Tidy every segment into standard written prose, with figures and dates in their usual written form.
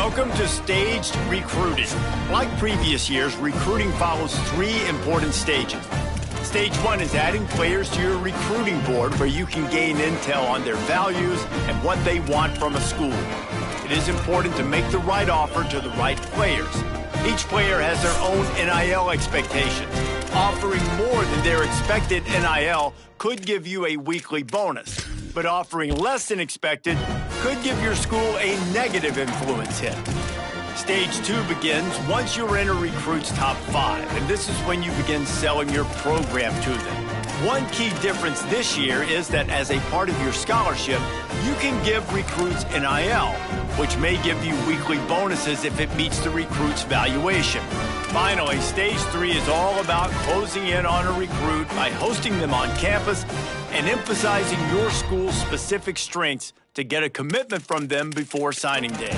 Welcome to Staged Recruiting. Like previous years, recruiting follows 3 important stages. Stage 1 is adding players to your recruiting board where you can gain intel on their values and what they want from a school. It is important to make the right offer to the right players. Each player has their own NIL expectations. Offering more than their expected NIL could give you a weekly bonus, but offering less than expected could give your school a negative influence hit. Stage 2 begins once you're in a recruit's top 5, and this is when you begin selling your program to them. One key difference this year is that as a part of your scholarship, you can give recruits NIL, which may give you weekly bonuses if it meets the recruit's valuation. Finally, Stage 3 is all about closing in on a recruit by hosting them on campus and emphasizing your school's specific strengths to get a commitment from them before signing day.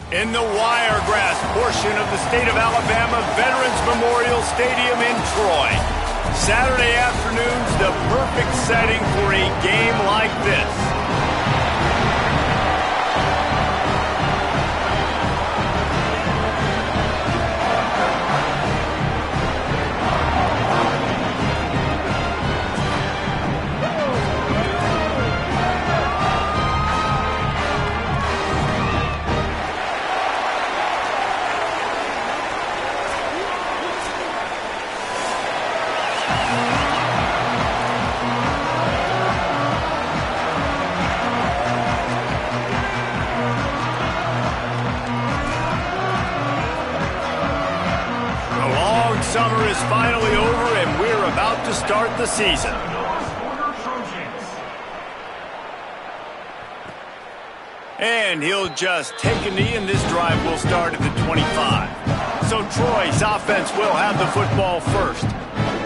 In the Wiregrass portion of the state of Alabama Veterans Memorial Stadium in Troy. Saturday afternoon's the perfect setting for a game like this. Summer is finally over, and we're about to start the season. And he'll just take a knee, and this drive will start at the 25. So Troy's offense will have the football first.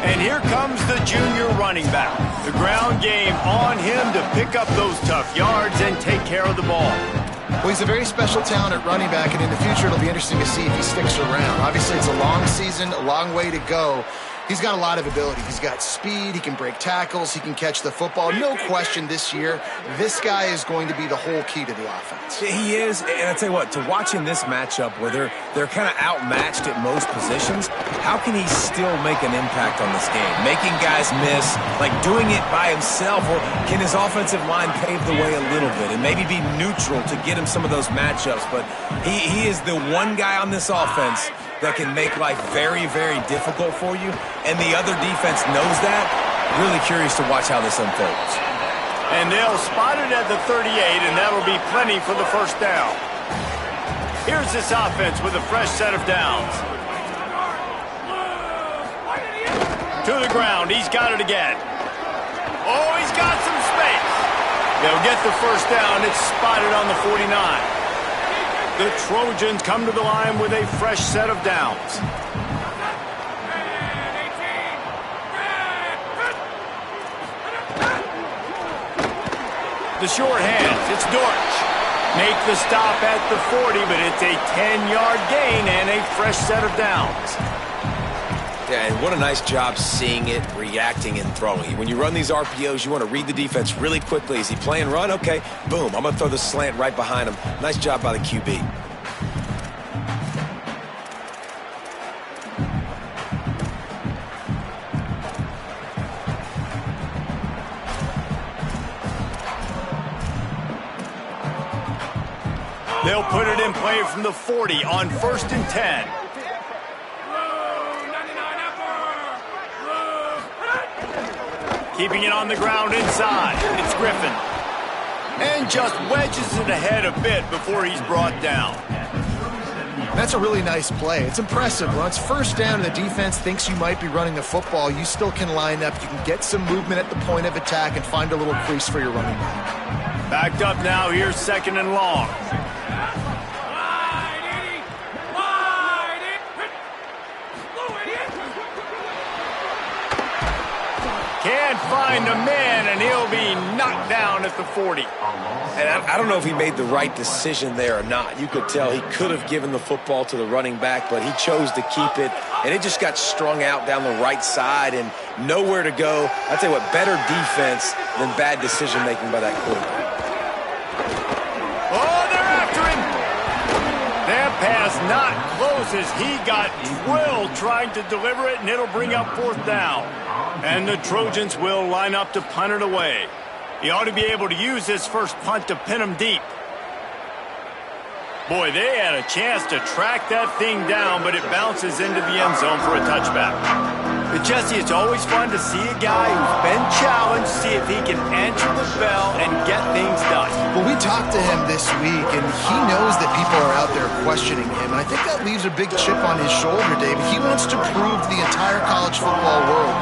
And here comes the junior running back. The ground game on him to pick up those tough yards and take care of the ball. Well, he's a very special talent at running back, and in the future it'll be interesting to see if he sticks around. Obviously, it's a long season, a long way to go. He's got a lot of ability. He's got speed, he can break tackles, he can catch the football. No question this year, this guy is going to be the whole key to the offense. He is, and I tell you what, to watch in this matchup where they're kind of outmatched at most positions, how can he still make an impact on this game? Making guys miss, like doing it by himself, or can his offensive line pave the way a little bit and maybe be neutral to get him some of those matchups? But he is the one guy on this offense that can make life very, very difficult for you, and the other defense knows that. Really curious to watch how this unfolds. And they'll spot it at the 38, and that'll be plenty for the first down. Here's this offense with a fresh set of downs. To the ground, he's got it again. Oh, he's got some space. They'll get the first down. It's spotted on the 49. The Trojans come to the line with a fresh set of downs. The short hands, it's Dortch. Make the stop at the 40, but it's a 10-yard gain and a fresh set of downs. Yeah, and what a nice job seeing it, reacting, and throwing. When you run these RPOs, you want to read the defense really quickly. Is he playing run? Okay, boom, I'm going to throw the slant right behind him. Nice job by the QB. They'll put it in play from the 40 on 1st and 10. Keeping it on the ground inside. It's Griffin. And just wedges it ahead a bit before he's brought down. That's a really nice play. It's impressive. Once first down and the defense thinks you might be running the football, you still can line up. You can get some movement at the point of attack and find a little crease for your running back. Backed up now. Here's 2nd and long. Can't find a man, and he'll be knocked down at the 40. And I don't know if he made the right decision there or not. You could tell he could have given the football to the running back, but he chose to keep it, and it just got strung out down the right side and nowhere to go. I'll tell you what, better defense than bad decision-making by that quarterback. Oh, they're after him. That pass not close as he got drilled trying to deliver it, and it'll bring up 4th down. And the Trojans will line up to punt it away. He ought to be able to use this first punt to pin him deep. Boy, they had a chance to track that thing down, but it bounces into the end zone for a touchback. But Jesse, it's always fun to see a guy who's been challenged, see if he can answer the bell and get things done. Well, we talked to him this week, and he knows that people are out there questioning him. And I think that leaves a big chip on his shoulder, David. He wants to prove to the entire college football world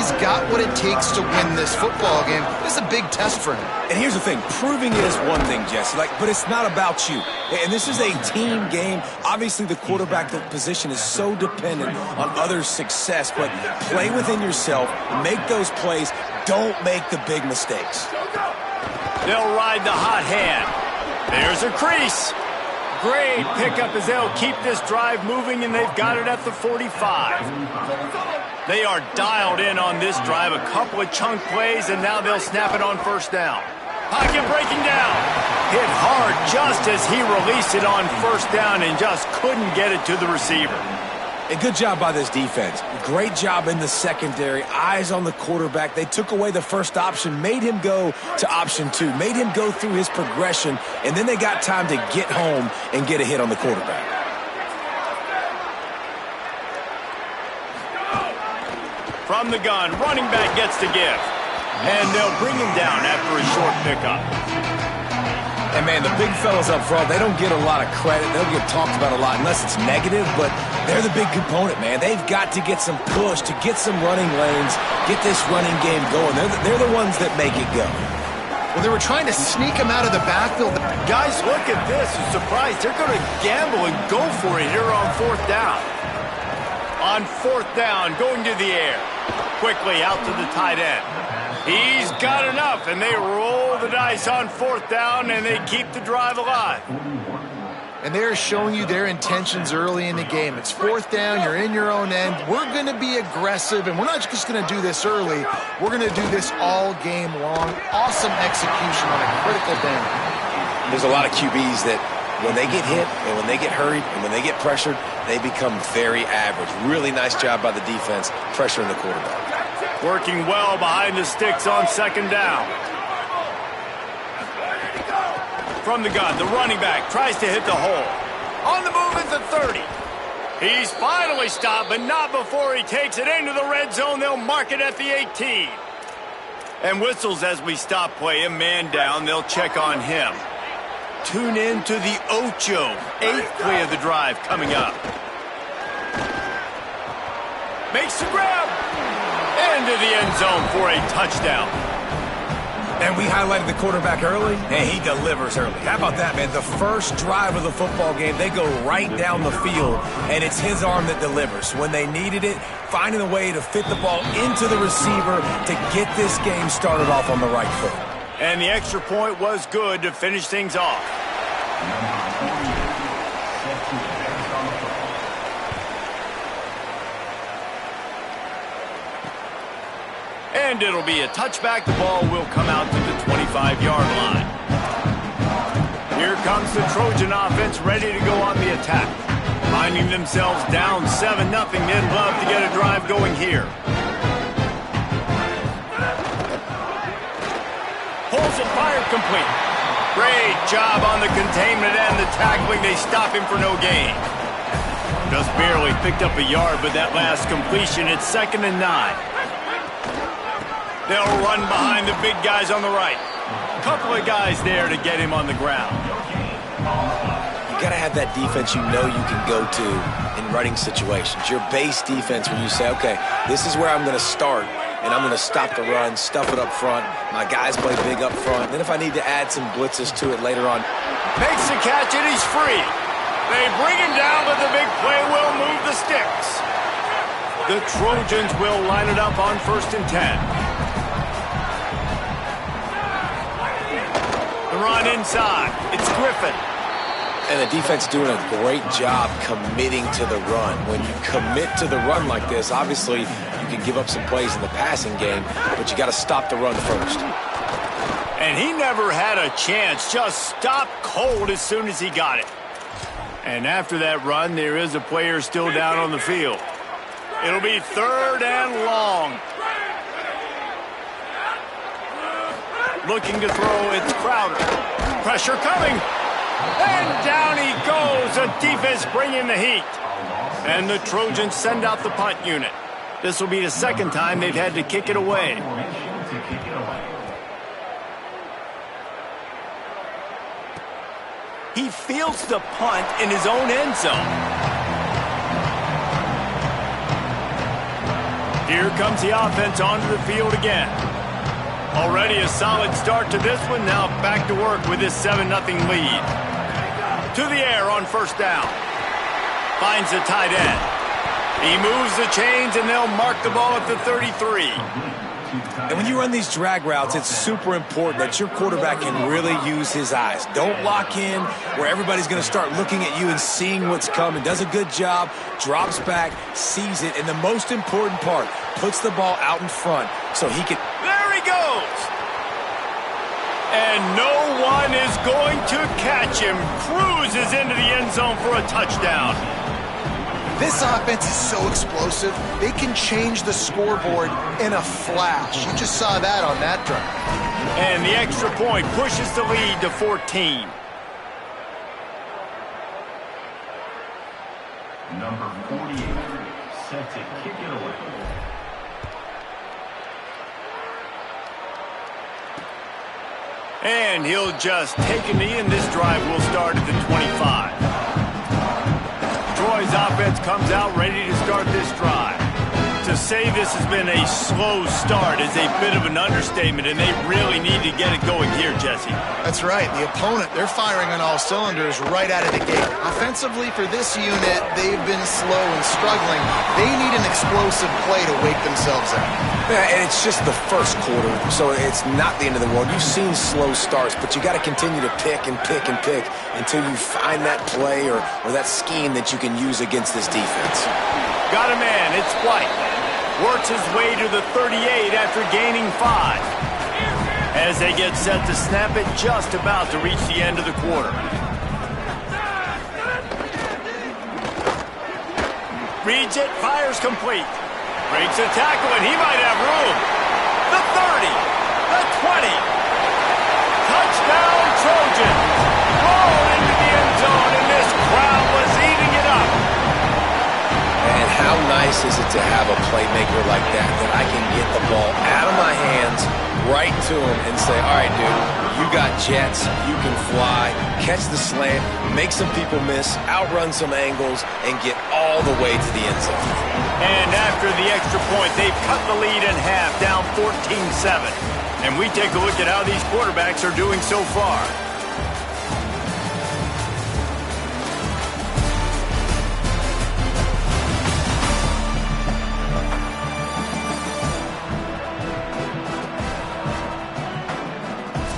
he's got what it takes to win this football game. This is a big test for him. And here's the thing, proving it is one thing, Jesse, but it's not about you. And this is a team game. Obviously, the quarterback position is so dependent on others' success, but play within yourself, make those plays, don't make the big mistakes. They'll ride the hot hand. There's a crease. great pickup as they'll keep this drive moving, and they've got it at the 45. They are dialed in on this drive. A couple of chunk plays, and now they'll snap it on first down. Pocket breaking down. Hit hard just as he released it on first down and just couldn't get it to the receiver. A good job by this defense. Great job in the secondary. Eyes on the quarterback. They took away the first option, made him go to option 2, made him go through his progression, and then they got time to get home and get a hit on the quarterback. From the gun, running back gets to give. And they'll bring him down after a short pickup. And, man, the big fellas up front, they don't get a lot of credit. They'll get talked about a lot unless it's negative, but they're the big component, man. They've got to get some push, to get some running lanes, get this running game going. They're the ones that make it go. Well, they were trying to sneak him out of the backfield. Guys, look at this. I'm surprised. They're going to gamble and go for it here on fourth down. On fourth down, going to the air. Quickly out to the tight end. He's got enough, and they roll the dice on fourth down, and they keep the drive alive. And they're showing you their intentions early in the game. It's fourth down, you're in your own end. We're going to be aggressive, and we're not just going to do this early. We're going to do this all game long. Awesome execution on a critical down. There's a lot of QBs that when they get hit and when they get hurried and when they get pressured, they become very average. Really nice job by the defense pressuring the quarterback. Working well behind the sticks on second down. From the gun, the running back tries to hit the hole. On the move at the 30. He's finally stopped, but not before he takes it into the red zone. They'll mark it at the 18. And whistles as we stop play. A man down, they'll check on him. Tune in to the Ocho. 8th play of the drive coming up. Makes the grab. Into the end zone for a touchdown. And we highlighted the quarterback early, and he delivers early. How about that, man? The first drive of the football game, they go right down the field, and it's his arm that delivers. When they needed it, finding a way to fit the ball into the receiver to get this game started off on the right foot. And the extra point was good to finish things off. And it'll be a touchback. The ball will come out to the 25-yard line. Here comes the Trojan offense ready to go on the attack. Finding themselves down 7-0. They'd love to get a drive going here. Pulls it, fired complete. Great job on the containment and the tackling. They stop him for no gain. Just barely picked up a yard, but that last completion, it's 2nd and 9. They'll run behind the big guys on the right. A couple of guys there to get him on the ground. You got to have that defense you know you can go to in running situations. Your base defense where you say, okay, this is where I'm going to start, and I'm going to stop the run, stuff it up front. My guys play big up front. Then if I need to add some blitzes to it later on. Makes the catch, and he's free. They bring him down, but the big play will move the sticks. The Trojans will line it up on 1st and 10. Run inside. It's Griffin. And the defense doing a great job committing to the run. When you commit to the run like this, obviously you can give up some plays in the passing game, but you got to stop the run first. And he never had a chance. Just stopped cold as soon as he got it. And after that run, there is a player still down on the field. It'll be 3rd and long. Looking to throw, it's Crowder. Pressure coming. And down he goes. The defense bringing the heat. And the Trojans send out the punt unit. This will be the 2nd time they've had to kick it away. He fields the punt in his own end zone. Here comes the offense onto the field again. Already a solid start to this one. Now back to work with this 7-0 lead. To the air on 1st down. Finds the tight end. He moves the chains, and they'll mark the ball at the 33. And when you run these drag routes, it's super important that your quarterback can really use his eyes. Don't lock in where everybody's going to start looking at you and seeing what's coming. Does a good job, drops back, sees it, and the most important part, puts the ball out in front so he can... There he goes! And no one is going to catch him. Cruises into the end zone for a touchdown. This offense is so explosive, they can change the scoreboard in a flash. You just saw that on that drive. And the extra point pushes the lead to 14. Number 48, set to kick it away. And he'll just take a knee, and this drive will start at the 25. Troy's offense comes out ready to start this drive. To say this has been a slow start is a bit of an understatement, and they really need to get it going here, Jesse. That's right. The opponent, they're firing on all cylinders right out of the gate. Offensively, for this unit, they've been slow and struggling. They need an explosive play to wake themselves up. Yeah, and it's just the first quarter, so it's not the end of the world. You've seen slow starts, but you got to continue to pick and pick and pick until you find that play or that scheme that you can use against this defense. Got a man. It's White. Works his way to the 38 after gaining 5. As they get set to snap it, just about to reach the end of the quarter. Reads it, fires complete. Breaks a tackle, and he might have room. The 30, the 20. Touchdown, Trojans. Roll into the end zone, and this crowd was eating it up. And how nice is it to have a playmaker like that I can get the ball out of my hands, right to him, and say, all right, dude, you got jets, you can fly, catch the slant, make some people miss, outrun some angles, and get all the way to the end zone. And after the extra point, they've cut the lead in half, down 14-7. And we take a look at how these quarterbacks are doing so far.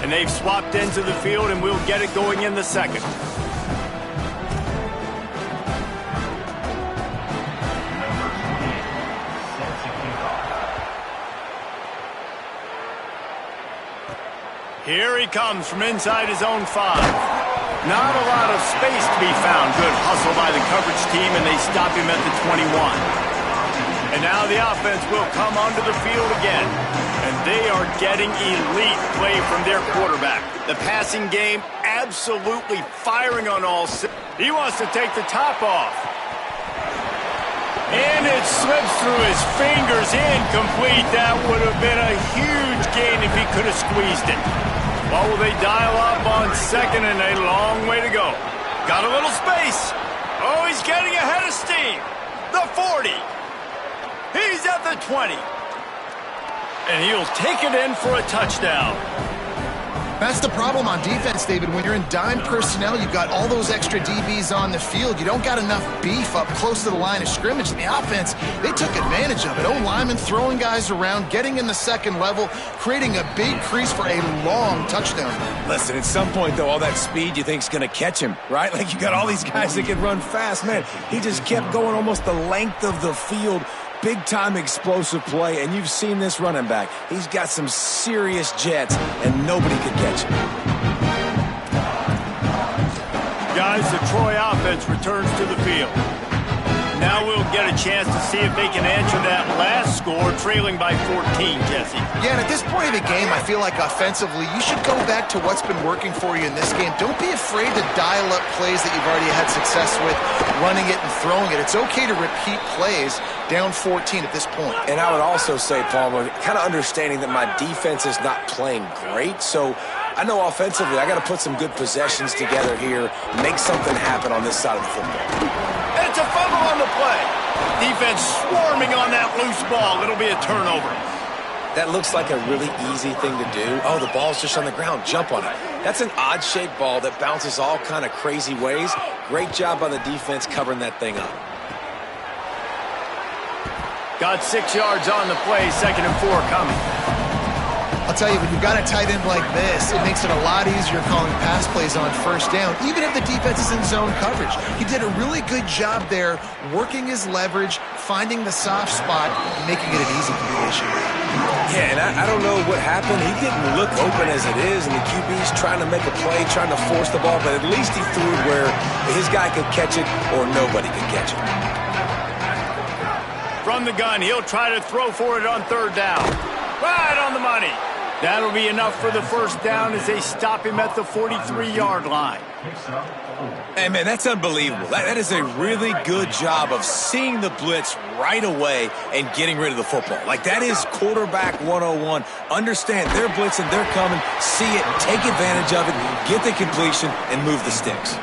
And they've swapped into the field, and we'll get it going in the second. Here he comes from inside his own 5. Not a lot of space to be found. Good hustle by the coverage team, and they stop him at the 21. And now the offense will come onto the field again. And they are getting elite play from their quarterback. The passing game absolutely firing on all cylinders. He wants to take the top off. And it slips through his fingers, incomplete. That would have been a huge gain if he could have squeezed it. What will they dial up on second, and a long way to go. Got a little space. Oh, he's getting ahead of steam. The 40. He's at the 20. And he'll take it in for a touchdown. That's the problem on defense, David. When you're in dime personnel, you've got all those extra DBs on the field. You don't got enough beef up close to the line of scrimmage. And the offense, they took advantage of it. O-lineman throwing guys around, getting in the second level, creating a big crease for a long touchdown. Listen, at some point, though, all that speed you think's going to catch him, right? Like, you got all these guys that can run fast. Man, he just kept going almost the length of the field. Big-time explosive play, and you've seen this running back. He's got some serious jets, and nobody could catch him. Guys, the Troy offense returns to the field. Now we'll get a chance to see if they can answer that last score, trailing by 14, Jesse. Yeah, and at this point of the game, I feel like offensively, you should go back to what's been working for you in this game. Don't be afraid to dial up plays that you've already had success with, running it and throwing it. It's okay to repeat plays down 14 at this point. And I would also say, Palmer, kind of understanding that my defense is not playing great, so I know offensively I got to put some good possessions together here, make something happen on this side of the football. And it's a fumble on the play. Defense swarming on that loose ball. It'll be a turnover. That looks like a really easy thing to do. Oh, the ball's just on the ground. Jump on it. That's an odd-shaped ball that bounces all kind of crazy ways. Great job by the defense covering that thing up. Got 6 yards on the play. 2nd and 4 coming. I'll tell you, when you've got a tight end like this, it makes it a lot easier calling pass plays on first down, even if the defense is in zone coverage. He did a really good job there, working his leverage, finding the soft spot, and making it an easy completion. Yeah, and I don't know what happened. He didn't look open as it is, and the QB's trying to make a play, trying to force the ball, but at least he threw it where his guy could catch it or nobody could catch it. From the gun, he'll try to throw for it on third down. Right on the money. That'll be enough for the first down as they stop him at the 43-yard line. Hey, man, that's unbelievable. That is a really good job of seeing the blitz right away and getting rid of the football. Like, that is quarterback 101. Understand they're blitzing, they're coming, see it, take advantage of it, get the completion, and move the sticks.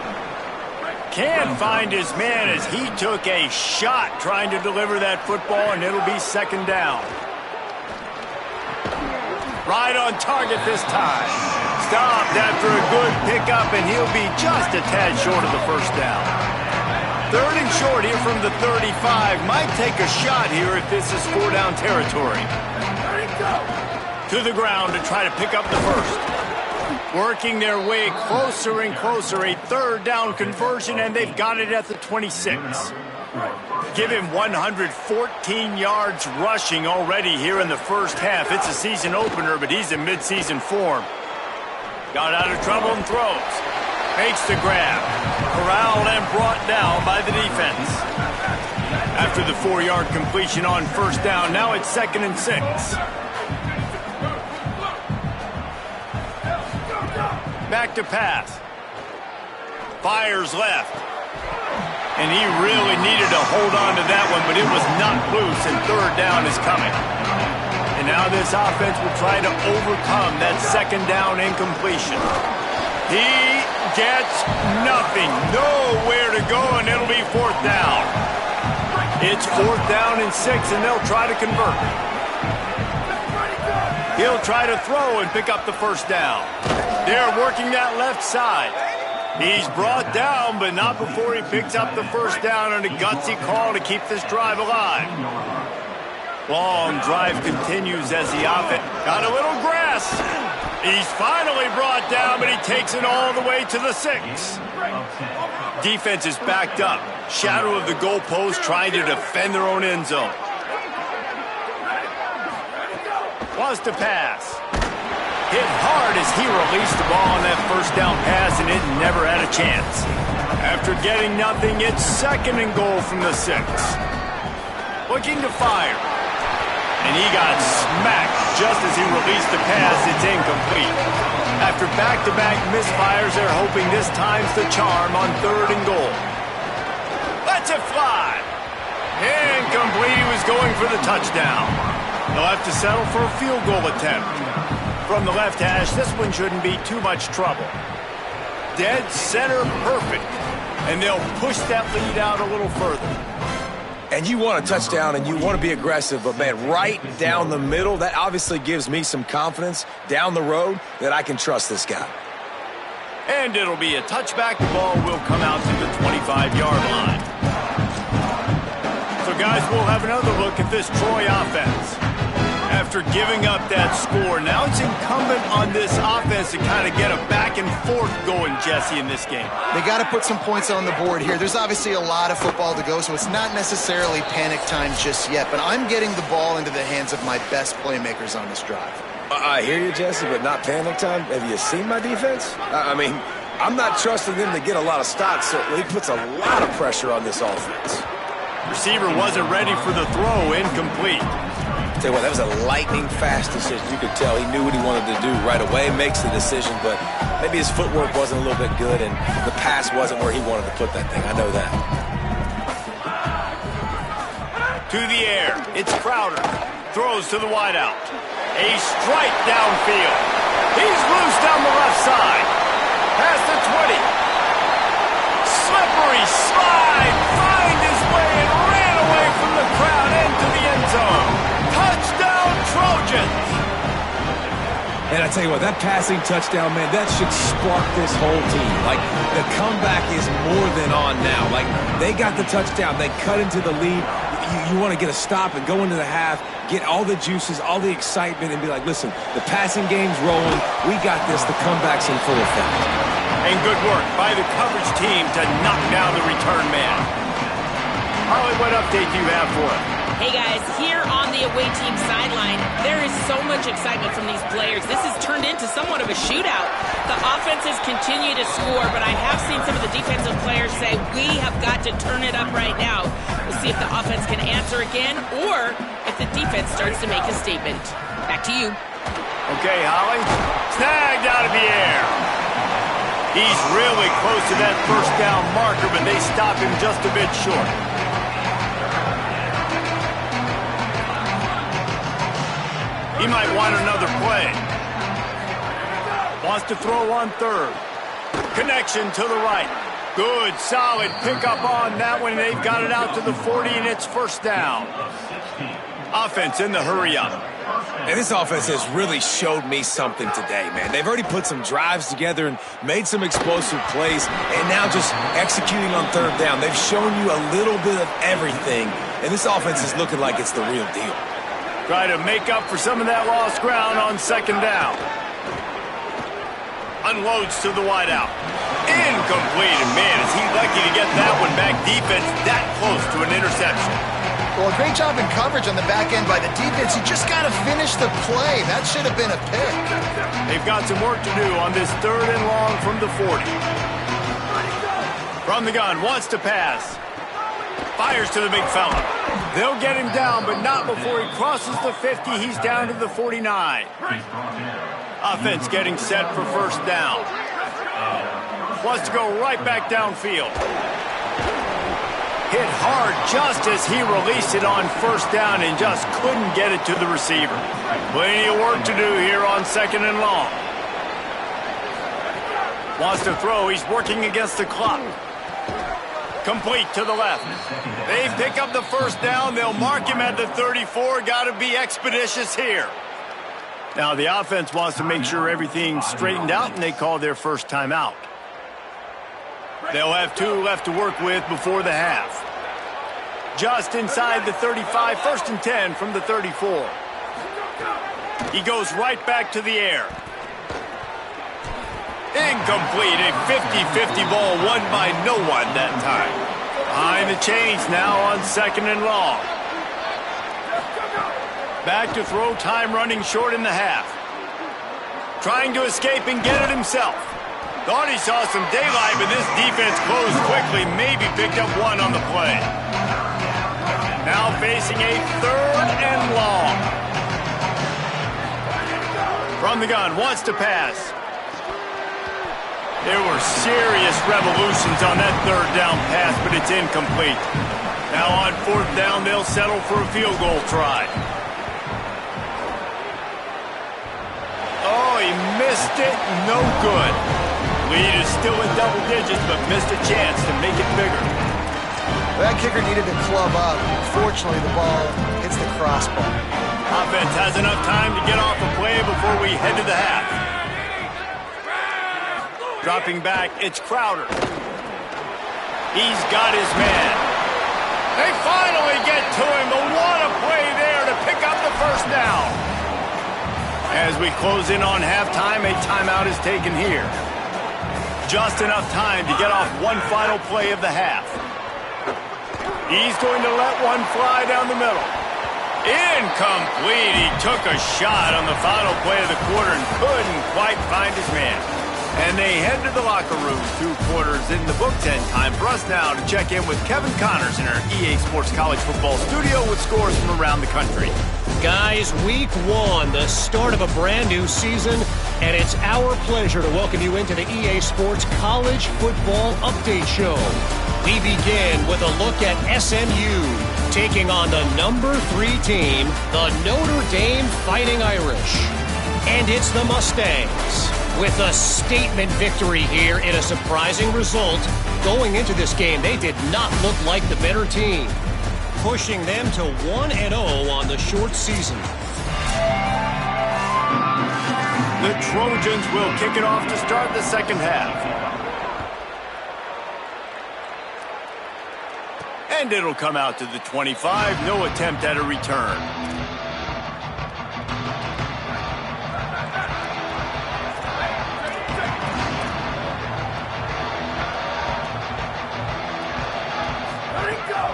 Can't find his man as he took a shot trying to deliver that football, and it'll be second down. Right on target this time. Stopped after a good pickup, and he'll be just a tad short of the first down. Third and short here from the 35. Might take a shot here if this is four-down territory. To the ground to try to pick up the first. Working their way closer and closer. A third down conversion, and they've got it at the 26. Give him 114 yards rushing already here in the first half. It's a season opener, but he's in midseason form. Got out of trouble and throws. Makes the grab. Corralled and brought down by the defense. After the 4-yard completion on first down, now it's 2nd and 6. Back to pass. Fires left. And he really needed to hold on to that one, but it was not loose, and third down is coming. And now this offense will try to overcome that second down incompletion. He gets nothing. Nowhere to go, and it'll be fourth down. It's fourth down and 6, and they'll try to convert. He'll try to throw and pick up the first down. They're working that left side. He's brought down, but not before he picks up the first down on a gutsy call to keep this drive alive. Long drive continues as the offense got a little grass. He's finally brought down, but he takes it all the way to the 6. Defense is backed up. Shadow of the goalpost trying to defend their own end zone. Wants to pass. Hit hard as he released the ball on that first down pass, and it never had a chance. After getting nothing, it's 2nd and goal from the 6. Looking to fire. And he got smacked just as he released the pass. It's incomplete. After back-to-back misfires, they're hoping this time's the charm on 3rd and goal. Lets it fly. Incomplete. He was going for the touchdown. They'll have to settle for a field goal attempt. From the left hash, this one shouldn't be too much trouble. Dead center perfect. And they'll push that lead out a little further. And you want a touchdown and you want to be aggressive, but, man, right down the middle, that obviously gives me some confidence down the road that I can trust this guy. And it'll be a touchback. The ball will come out to the 25-yard line. So, guys, we'll have another look at this Troy offense. After giving up that score, now it's incumbent on this offense to kind of get a back and forth going, Jesse, in this game. They got to put some points on the board here. There's obviously a lot of football to go, so it's not necessarily panic time just yet, but I'm getting the ball into the hands of my best playmakers on this drive. I hear you, Jesse, but not panic time. Have you seen my defense? I mean, I'm not trusting them to get a lot of stops, so he puts a lot of pressure on this offense. Receiver wasn't ready for the throw, incomplete. Tell you what, that was a lightning-fast decision. You could tell he knew what he wanted to do right away, makes the decision, but maybe his footwork wasn't a little bit good and the pass wasn't where he wanted to put that thing. I know that. To the air. It's Crowder. Throws to the wideout. A strike downfield. He's loose down the left side. Past the 20. Slippery slide. Find his way and ran away from the crowd into the end zone. Touchdown, Trojans! And I tell you what, that passing touchdown, man, that should spark this whole team. Like, the comeback is more than on now. Like, they got the touchdown. They cut into the lead. you want to get a stop and go into the half, get all the juices, all the excitement, and be like, listen, the passing game's rolling. We got this. The comeback's in full effect. And good work by the coverage team to knock down the return man. Holly, what update do you have for us? Hey guys, here on the away team sideline, there is so much excitement from these players. This has turned into somewhat of a shootout. The offenses continue to score, but I have seen some of the defensive players say, we have got to turn it up right now. We'll see if the offense can answer again, or if the defense starts to make a statement. Back to you. Okay, Holly. Snagged out of the air. He's really close to that first down marker, but they stop him just a bit short. He might want another play. Wants to throw on third. Connection to the right. Good, solid pickup on that one. They've got it out to the 40, and it's first down. Offense in the hurry up. And this offense has really showed me something today, man. They've already put some drives together and made some explosive plays, and now just executing on third down. They've shown you a little bit of everything, and this offense is looking like it's the real deal. Try to make up for some of that lost ground on second down. Unloads to the wideout. Incomplete. And man, is he lucky to get that one back. Defense that close to an interception. Well, a great job in coverage on the back end by the defense. You just got to finish the play. That should have been a pick. They've got some work to do on this third and long from the 40. From the gun, wants to pass. Fires to the big fella. They'll get him down, but not before he crosses the 50. He's down to the 49. Offense getting set for first down. Wants to go right back downfield. Hit hard just as he released it on first down and just couldn't get it to the receiver. Plenty of work to do here on second and long. Wants to throw. He's working against the clock. Complete to the left. They pick up the first down. They'll mark him at the 34. Got to be expeditious here. Now the offense wants to make sure everything's straightened out, and they call their first timeout. They'll have 2 left to work with before the half. Just inside the 35, first and 10 from the 34. He goes right back to the air. Incomplete, a 50-50 ball won by no one that time. Behind the chains now on second and long. Back to throw, time running short in the half. Trying to escape and get it himself. Thought he saw some daylight, but this defense closed quickly, maybe picked up one on the play. Now facing a third and long. From the gun, wants to pass. There were serious revolutions on that third down pass, but it's incomplete. Now on fourth down, they'll settle for a field goal try. Oh, he missed it. No good. Lead is still in double digits, but missed a chance to make it bigger. That kicker needed to club up. Fortunately, the ball hits the crossbar. Offense has enough time to get off a play before we head to the half. Dropping back, it's Crowder. He's got his man. They finally get to him, but what a play there to pick up the first down. As we close in on halftime, a timeout is taken here. Just enough time to get off one final play of the half. He's going to let one fly down the middle. Incomplete. He took a shot on the final play of the quarter and couldn't quite find his man. And they head to the locker room. 2 quarters in the books, and time for us now to check in with Kevin Connors in our EA Sports College Football studio with scores from around the country. Guys, week 1, the start of a brand new season, and it's our pleasure to welcome you into the EA Sports College Football Update Show. We begin with a look at SMU taking on the number 3 team, the Notre Dame Fighting Irish. And it's the Mustangs with a statement victory here in a surprising result. Going into this game, they did not look like the better team, pushing them to 1-0 on the short season. The Trojans will kick it off to start the second half. And it'll come out to the 25. No attempt at a return.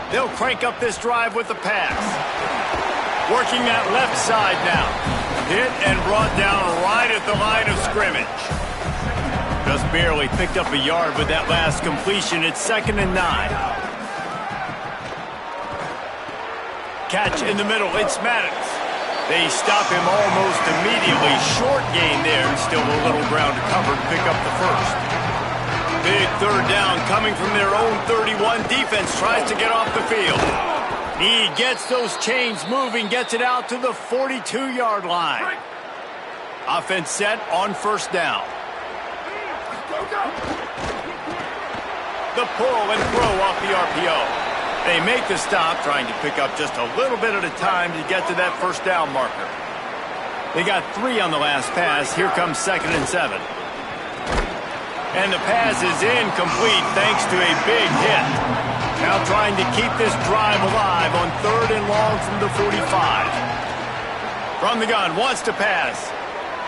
They'll crank up this drive with the pass. Working that left side now. Hit and brought down right at the line of scrimmage. Just barely picked up a yard with that last completion. It's 2nd and 9. Catch in the middle. It's Maddox. They stop him almost immediately. Short gain there. Still a little ground to cover to pick up the first. Big 3rd down coming from their own 31. Defense tries to get off the field. He gets those chains moving, gets it out to the 42-yard line. Offense set on 1st down. The pull and throw off the RPO. They make the stop, trying to pick up just a little bit at a time to get to that 1st down marker. They got 3 on the last pass. Here comes 2nd and 7. And the pass is incomplete thanks to a big hit. Now trying to keep this drive alive on 3rd and long from the 45. From the gun, wants to pass.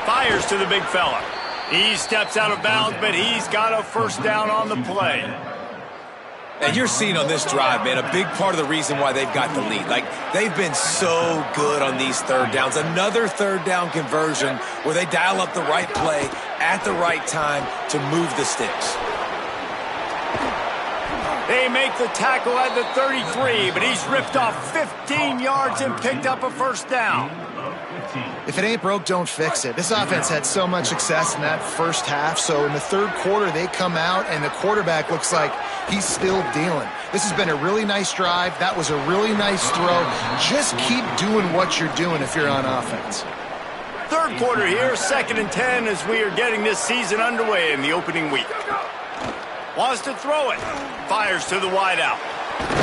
Fires to the big fella. He steps out of bounds, but he's got a 1st down on the play. And you're seeing on this drive, man, a big part of the reason why they've got the lead. Like, they've been so good on these 3rd downs. Another 3rd down conversion where they dial up the right play at the right time to move the sticks. They make the tackle at the 33, but he's ripped off 15 yards and picked up a 1st down. If it ain't broke, don't fix it. This offense had so much success in that 1st half, so in the 3rd quarter they come out and the quarterback looks like he's still dealing. This has been a really nice drive. That was a really nice throw. Just keep doing what you're doing if you're on offense. 3rd quarter here, 2nd and 10 as we are getting this season underway in the opening week. Wants to throw it. Fires to the wideout.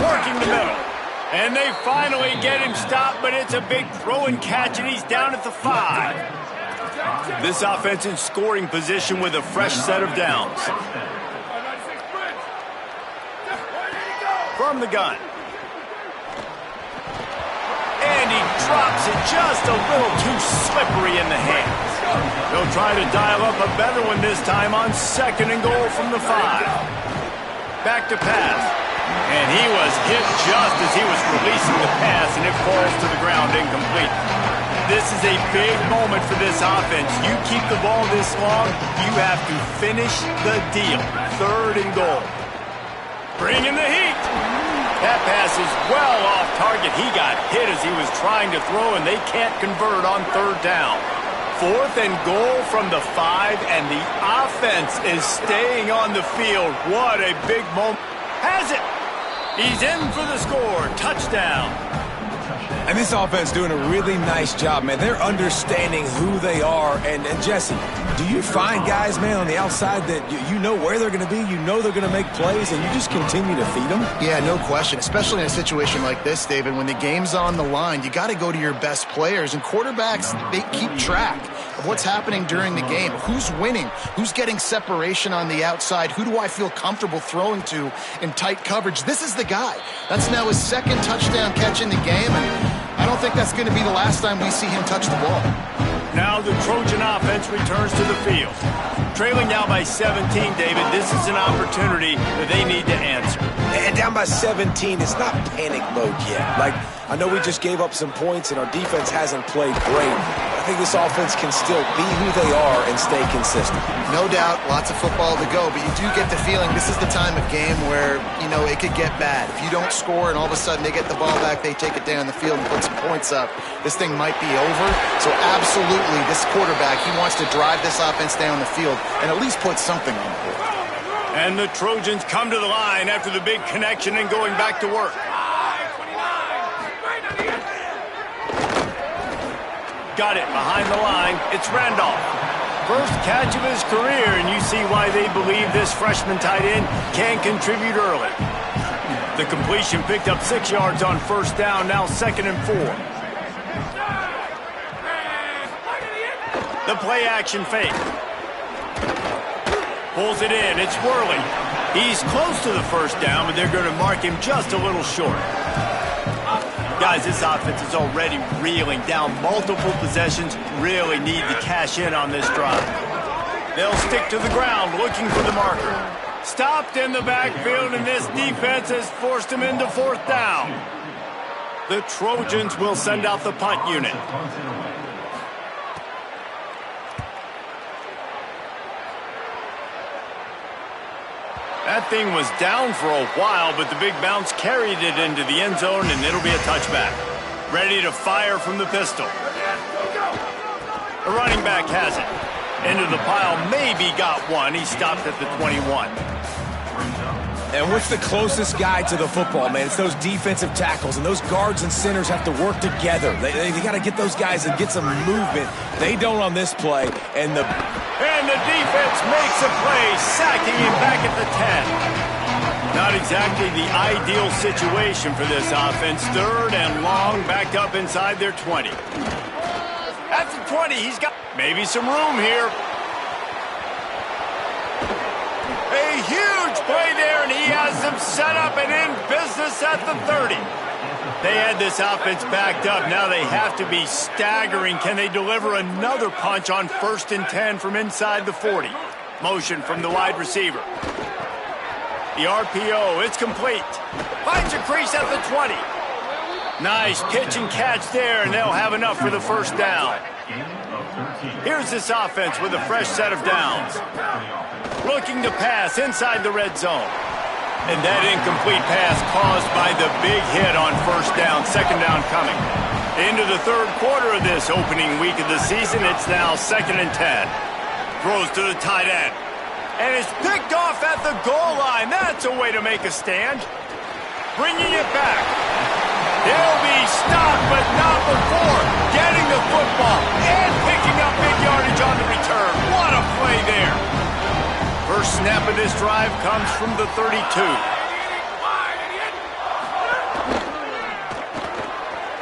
Working the middle. And they finally get him stopped, but it's a big throw and catch, and he's down at the 5. This offense in scoring position with a fresh set of downs. From the gun. And he drops it just a little too slippery in the hands. They'll try to dial up a better one this time on 2nd and goal from the 5. Back to pass. And he was hit just as he was releasing the pass, and it falls to the ground incomplete. This is a big moment for this offense. You keep the ball this long, you have to finish the deal. 3rd and goal. Bring in the heat. That pass is well off target. He got hit as he was trying to throw, and they can't convert on 3rd down. 4th and goal from the 5, and the offense is staying on the field. What a big moment. Has it. He's in for the score. Touchdown. And this offense doing a really nice job, man. They're understanding who they are. And Jesse, do you find guys, man, on the outside that you know where they're going to be, you know they're going to make plays, and you just continue to feed them? Yeah, no question, especially in a situation like this, David. When the game's on the line, you got to go to your best players. And quarterbacks, they keep track of what's happening during the game. Who's winning? Who's getting separation on the outside? Who do I feel comfortable throwing to in tight coverage? This is the guy. That's now his 2nd touchdown catch in the game, and I don't think that's going to be the last time we see him touch the ball. Now the Trojan offense returns to the field. Trailing now by 17, David. This is an opportunity that they need to answer. And down by 17, it's not panic mode yet. Like, I know we just gave up some points and our defense hasn't played great. I think this offense can still be who they are and stay consistent. No doubt, lots of football to go, but you do get the feeling this is the time of game where, you know, it could get bad. If you don't score and all of a sudden they get the ball back, they take it down the field and put some points up, this thing might be over. So absolutely, this quarterback, he wants to drive this offense down the field and at least put something on the board. And the Trojans come to the line after the big connection and going back to work. Got it behind the line. It's Randolph. First catch of his career, and you see why they believe this freshman tight end can contribute early. The completion picked up 6 yards on 1st down, now 2nd and 4. The play action fake. Pulls it in. It's Worley. He's close to the first down, but they're going to mark him just a little short. Guys, this offense is already reeling down multiple possessions. Really need to cash in on this drive. They'll stick to the ground looking for the marker. Stopped in the backfield, and this defense has forced him into fourth down. The Trojans will send out the punt unit. That thing was down for a while, but the big bounce carried it into the end zone, and it'll be a touchback. Ready to fire from the pistol. The running back has it. Into the pile, maybe got one. He stopped at the 21. And what's the closest guy to the football, man? It's those defensive tackles, and those guards and centers have to work together. They got to get those guys and get some movement. They don't on this play, and the defense makes a play, sacking him back at the 10. Not exactly the ideal situation for this offense. Third and long, backed up inside their 20. At the 20, he's got maybe some room here. A huge play there, and he has them set up and in business at the 30. They had this offense backed up. Now they have to be staggering. Can they deliver another punch on 1st and 10 from inside the 40? Motion from the wide receiver. The RPO, it's complete. Finds a crease at the 20. Nice pitch and catch there, and they'll have enough for the first down. Here's this offense with a fresh set of downs. Looking to pass inside the red zone. And that incomplete pass caused by the big hit on first down, second down coming. Into the third quarter of this opening week of the season, it's now 2nd and 10. Throws to the tight end. And it's picked off at the goal line. That's a way to make a stand. Bringing it back. They'll be stopped, but not before getting the football and picking up big yardage on the return. What a play there. First snap of this drive comes from the 32.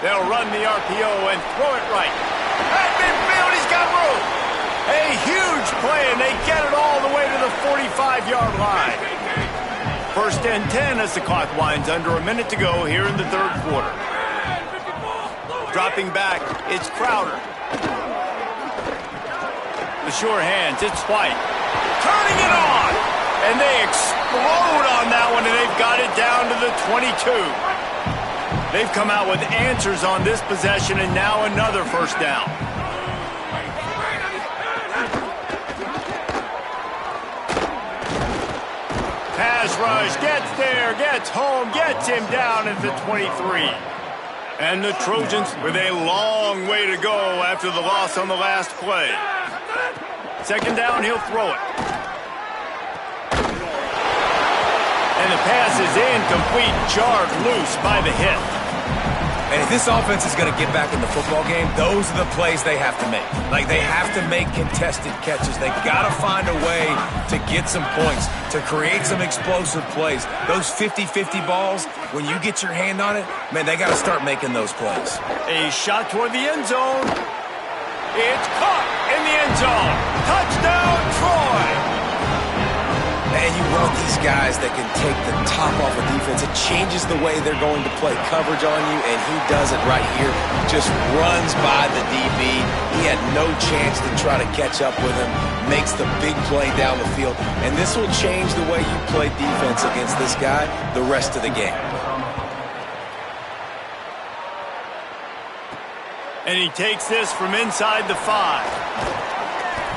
They'll run the RPO and throw it right. At midfield, he's got room. A huge play, and they get it all the way to the 45-yard line. 1st and 10 as the clock winds under a minute to go here in the third quarter. Dropping back, it's Crowder. The sure hands, it's White. Turning it on! And they explode on that one, and they've got it down to the 22. They've come out with answers on this possession, and now another first down. Pass rush, gets there, gets home, gets him down at the 23. And the Trojans with a long way to go after the loss on the last play. Second down, he'll throw it. And the pass is incomplete, jarred loose by the hit. And if this offense is going to get back in the football game, those are the plays they have to make. Like, they have to make contested catches. They got to find a way to get some points, to create some explosive plays. Those 50-50 balls, when you get your hand on it, man, they got to start making those plays. A shot toward the end zone. It's caught in the end zone. Touchdown, Troy! And you want these guys that can take the top off of defense. It changes the way they're going to play coverage on you, and he does it right here. Just runs by the DB. He had no chance to try to catch up with him. Makes the big play down the field. And this will change the way you play defense against this guy the rest of the game. And he takes this from inside the 5.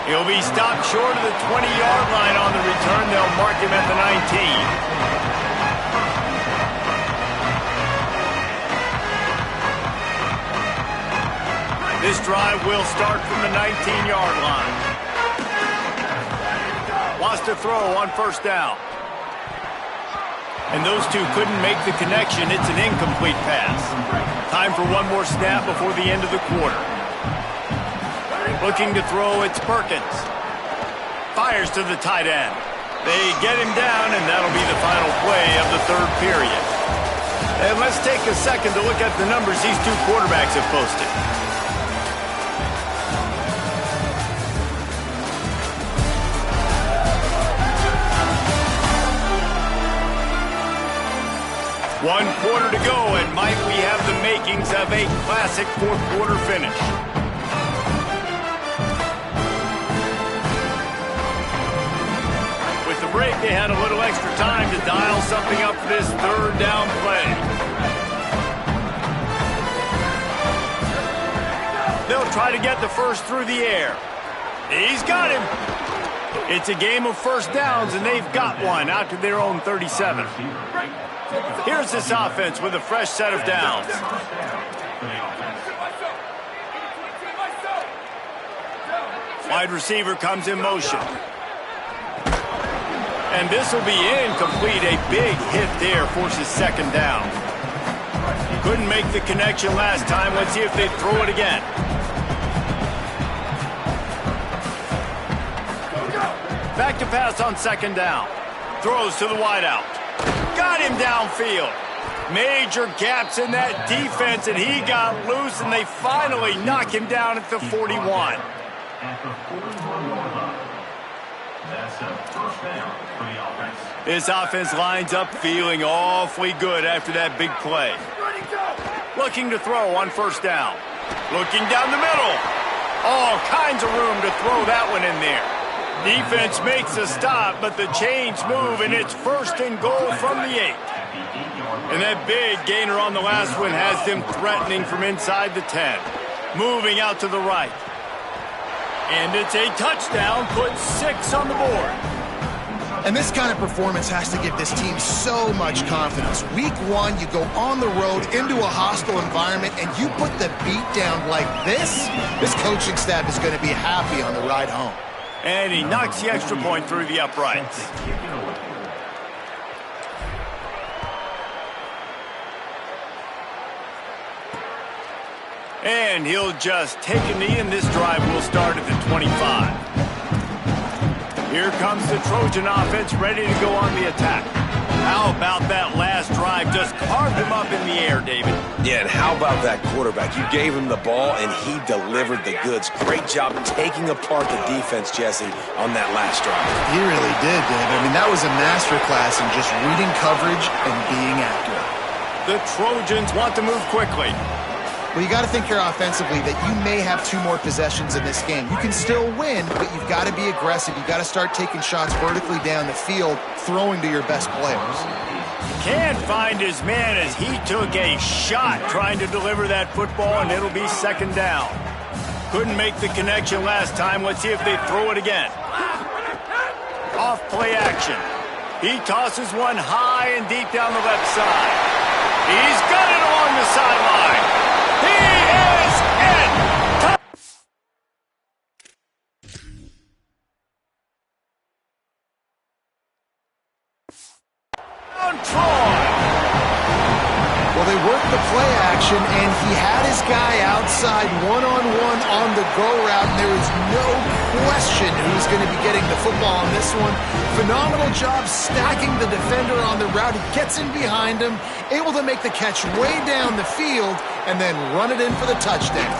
He'll be stopped short of the 20-yard line on the return. They'll mark him at the 19. This drive will start from the 19-yard line. Wants to throw on first down. And those two couldn't make the connection. It's an incomplete pass. Time for one more snap before the end of the quarter. Looking to throw, it's Perkins. Fires to the tight end. They get him down, and that'll be the final play of the third period. And let's take a second to look at the numbers these two quarterbacks have posted. 1 quarter to go, and might we have the makings of a classic fourth quarter finish. With the break, they had a little extra time to dial something up for this third down play. They'll try to get the first through the air. He's got him. It's a game of first downs, and they've got one out to their own 37. Here's this offense with a fresh set of downs. Wide receiver comes in motion. And this will be incomplete. A big hit there forces second down. Couldn't make the connection last time. Let's see if they throw it again. Back to pass on second down. Throws to the wideout. Got him downfield. Major gaps in that defense, and he got loose, and they finally knock him down at the 41. This offense lines up feeling awfully good after that big play. Looking to throw on first down. Looking down the middle. All kinds of room to throw that one in there. Defense makes a stop, but the chains move, and it's first and goal from the 8. And that big gainer on the last one has them threatening from inside the 10. Moving out to the right. And it's a touchdown, puts 6 on the board. And this kind of performance has to give this team so much confidence. Week 1, you go on the road into a hostile environment, and you put the beat down like this. This coaching staff is going to be happy on the ride home. And he knocks the extra point through the uprights. And he'll just take a knee, and this drive will start at the 25. Here comes the Trojan offense ready to go on the attack. How about that last drive? Just carved him up in the air, David. Yeah, and how about that quarterback? You gave him the ball, and he delivered the goods. Great job taking apart the defense, Jesse, on that last drive. He really did, David. I mean, that was a masterclass in just reading coverage and being accurate. The Trojans want to move quickly. Well, you got to think here offensively that you may have 2 more possessions in this game. You can still win, but you've got to be aggressive. You've got to start taking shots vertically down the field, throwing to your best players. Can't find his man as he took a shot trying to deliver that football, and it'll be second down. Couldn't make the connection last time. Let's see if they throw it again. Off play action. He tosses one high and deep down the left side. He's got it along the sideline. He is in. Well, they worked the play action, and he had his guy outside one-on-one on the go route, and there is no question who's going to be getting the football on this one. Phenomenal job stacking the defender on the route. He gets in behind him, able to make the catch way down the field, and then run it in for the touchdown.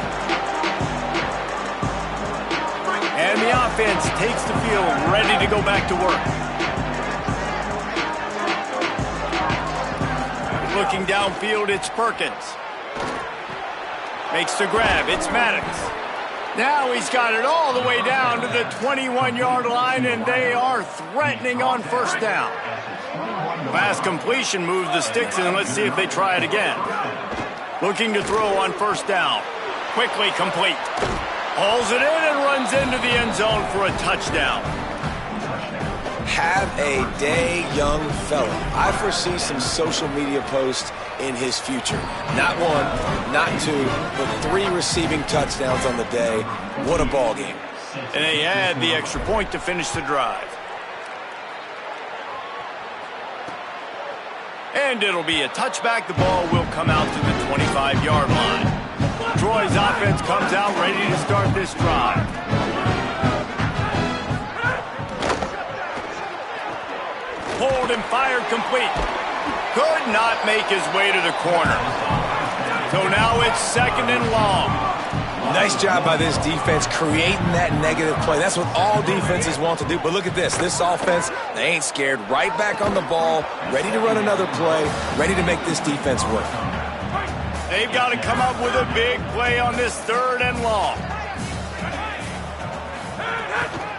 And the offense takes the field, ready to go back to work. Looking downfield, it's Perkins. Makes the grab, it's Maddox. Now he's got it all the way down to the 21-yard line, and they are threatening on first down. Last completion moved the sticks, and let's see if they try it again. Looking to throw on first down. Quickly complete. Hauls it in and runs into the end zone for a touchdown. Have a day, young fella. I foresee some social media posts in his future. Not 1, not 2, but 3 receiving touchdowns on the day. What a ball game. And they add the extra point to finish the drive. And it'll be a touchback. The ball will come out to the 25-yard line. Troy's offense comes out ready to start this drive. Pulled and fired complete. Could not make his way to the corner. So now it's second and long. Nice job by this defense creating that negative play. That's what all defenses want to do. But look at this. This offense, they ain't scared. Right back on the ball, ready to run another play, ready to make this defense work. They've got to come up with a big play on this 3rd and long.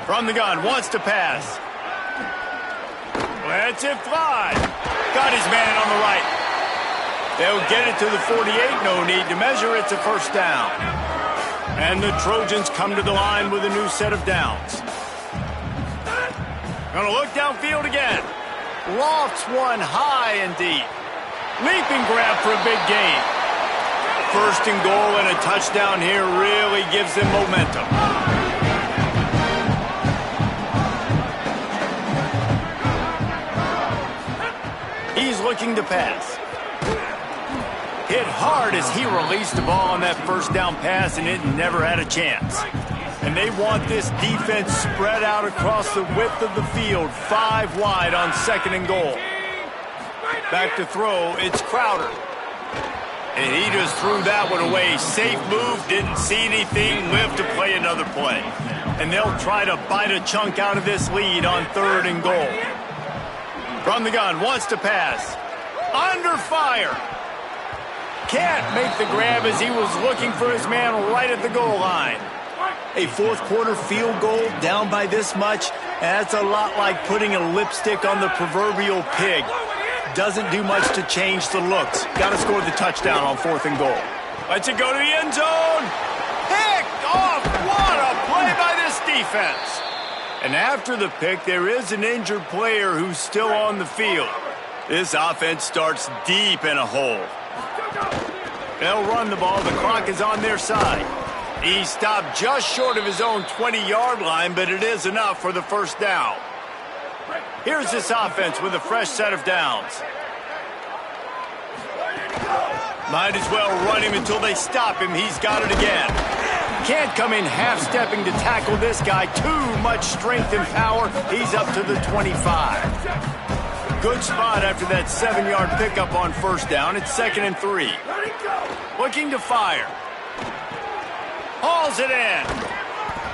From the gun, wants to pass. Lets it fly. Got his man on the right. They'll get it to the 48. No need to measure. It's a first down. And the Trojans come to the line with a new set of downs. Gonna look downfield again. Lofts one high and deep. Leaping grab for a big gain. 1st and goal and a touchdown here really gives them momentum. He's looking to pass. Hit hard as he released the ball on that 1st down pass, and it never had a chance. And they want this defense spread out across the width of the field, 5 wide on 2nd and goal. Back to throw, it's Crowder. And he just threw that one away. Safe move, didn't see anything, lived to play another play. And they'll try to bite a chunk out of this lead on 3rd and goal. From the gun, wants to pass. Under fire. Can't make the grab as he was looking for his man right at the goal line. A 4th quarter field goal down by this much, that's a lot like putting a lipstick on the proverbial pig. Doesn't do much to change the looks. Got to score the touchdown on 4th and goal. Lets it go to the end zone. Picked off. What a play by this defense. And after the pick, there is an injured player who's still on the field. This offense starts deep in a hole. They'll run the ball. The clock is on their side. He stopped just short of his own 20-yard line, but it is enough for the 1st down. Here's this offense with a fresh set of downs. Might as well run him until they stop him. He's got it again. Can't come in half-stepping to tackle this guy. Too much strength and power. He's up to the 25. Good spot after that 7-yard pickup on 1st down. It's 2nd and 3. Looking to fire. Hauls it in.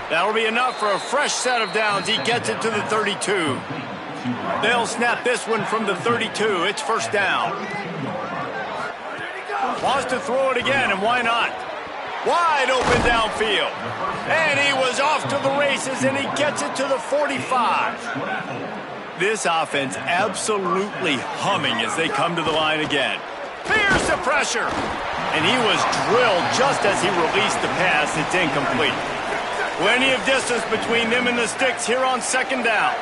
That'll be enough for a fresh set of downs. He gets it to the 32. They'll snap this one from the 32. It's 1st down. Wants to throw it again, and why not? Wide open downfield. And he was off to the races, and he gets it to the 45. This offense absolutely humming as they come to the line again. Fears the pressure. And he was drilled just as he released the pass. It's incomplete. Plenty of distance between them and the sticks here on 2nd down.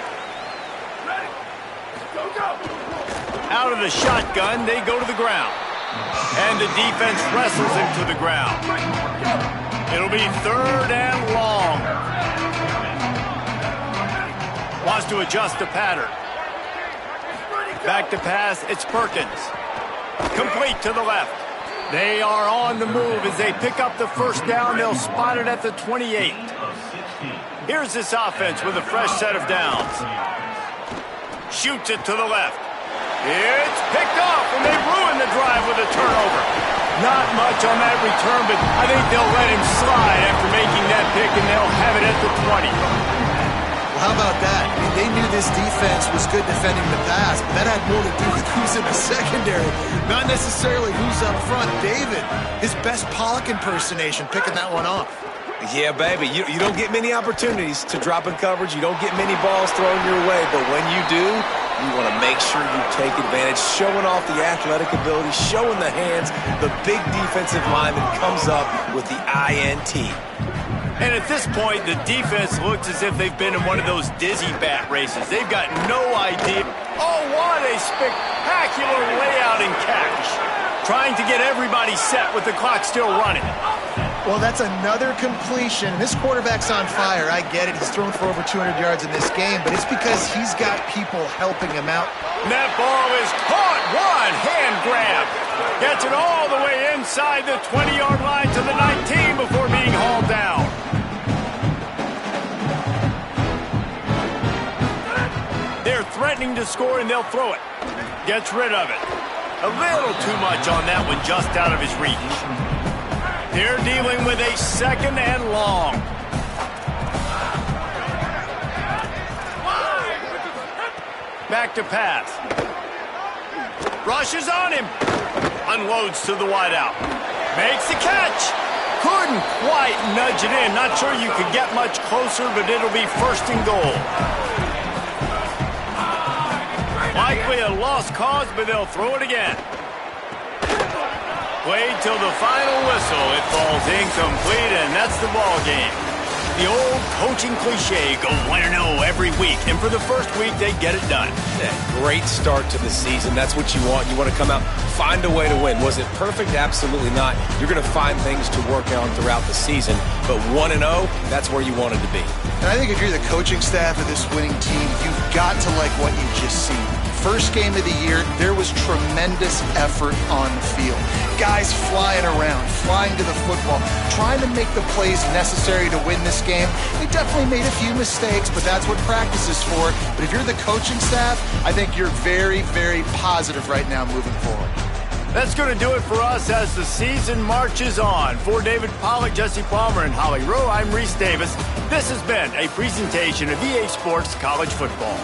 Out of the shotgun, they go to the ground. And the defense wrestles him to the ground. It'll be 3rd and long. Wants to adjust the pattern. Back to pass, it's Perkins. Complete to the left. They are on the move as they pick up the 1st down. They'll spot it at the 28. Here's this offense with a fresh set of downs. Shoots it to the left. It's picked off, and they ruin the drive with a turnover. Not much on that return, but I think they'll let him slide after making that pick, and they'll have it at the 20. How about that? I mean, they knew this defense was good defending the pass, but that had more to do with who's in the secondary, not necessarily who's up front. David, his best Pollock impersonation, picking that one off. Yeah, baby, you don't get many opportunities to drop in coverage. You don't get many balls thrown your way, but when you do, you want to make sure you take advantage, showing off the athletic ability, showing the hands. The big defensive lineman comes up with the INT. And at this point, the defense looks as if they've been in one of those dizzy bat races. They've got no idea. Oh, what a spectacular layout and catch. Trying to get everybody set with the clock still running. Well, that's another completion. This quarterback's on fire. I get it. He's thrown for over 200 yards in this game, but it's because he's got people helping him out. And that ball is caught. One hand grab. Gets it all the way inside the 20-yard line to the 19 before being hauled down. They're threatening to score, and they'll throw it. Gets rid of it. A little too much on that one, just out of his reach. They're dealing with a second and long. Back to pass. Rushes on him. Unloads to the wideout. Makes the catch. Couldn't quite nudge it in. Not sure you could get much closer, but it'll be first and goal. Likely a lost cause, but they'll throw it again. Played till the final whistle. It falls incomplete, and that's the ball game. The old coaching cliche, go 1-0 every week. And for the first week, they get it done. Yeah, great start to the season. That's what you want. You want to come out, find a way to win. Was it perfect? Absolutely not. You're going to find things to work on throughout the season. But 1-0, that's where you wanted to be. And I think if you're the coaching staff of this winning team, you've got to like what you've just seen. First game of the year, there was tremendous effort on the field. Guys flying around, flying to the football, trying to make the plays necessary to win this game. They definitely made a few mistakes, but that's what practice is for. But if you're the coaching staff, I think you're very, very positive right now moving forward. That's going to do it for us as the season marches on. For David Pollack, Jesse Palmer, and Holly Rowe, I'm Reese Davis. This has been a presentation of EA Sports College Football.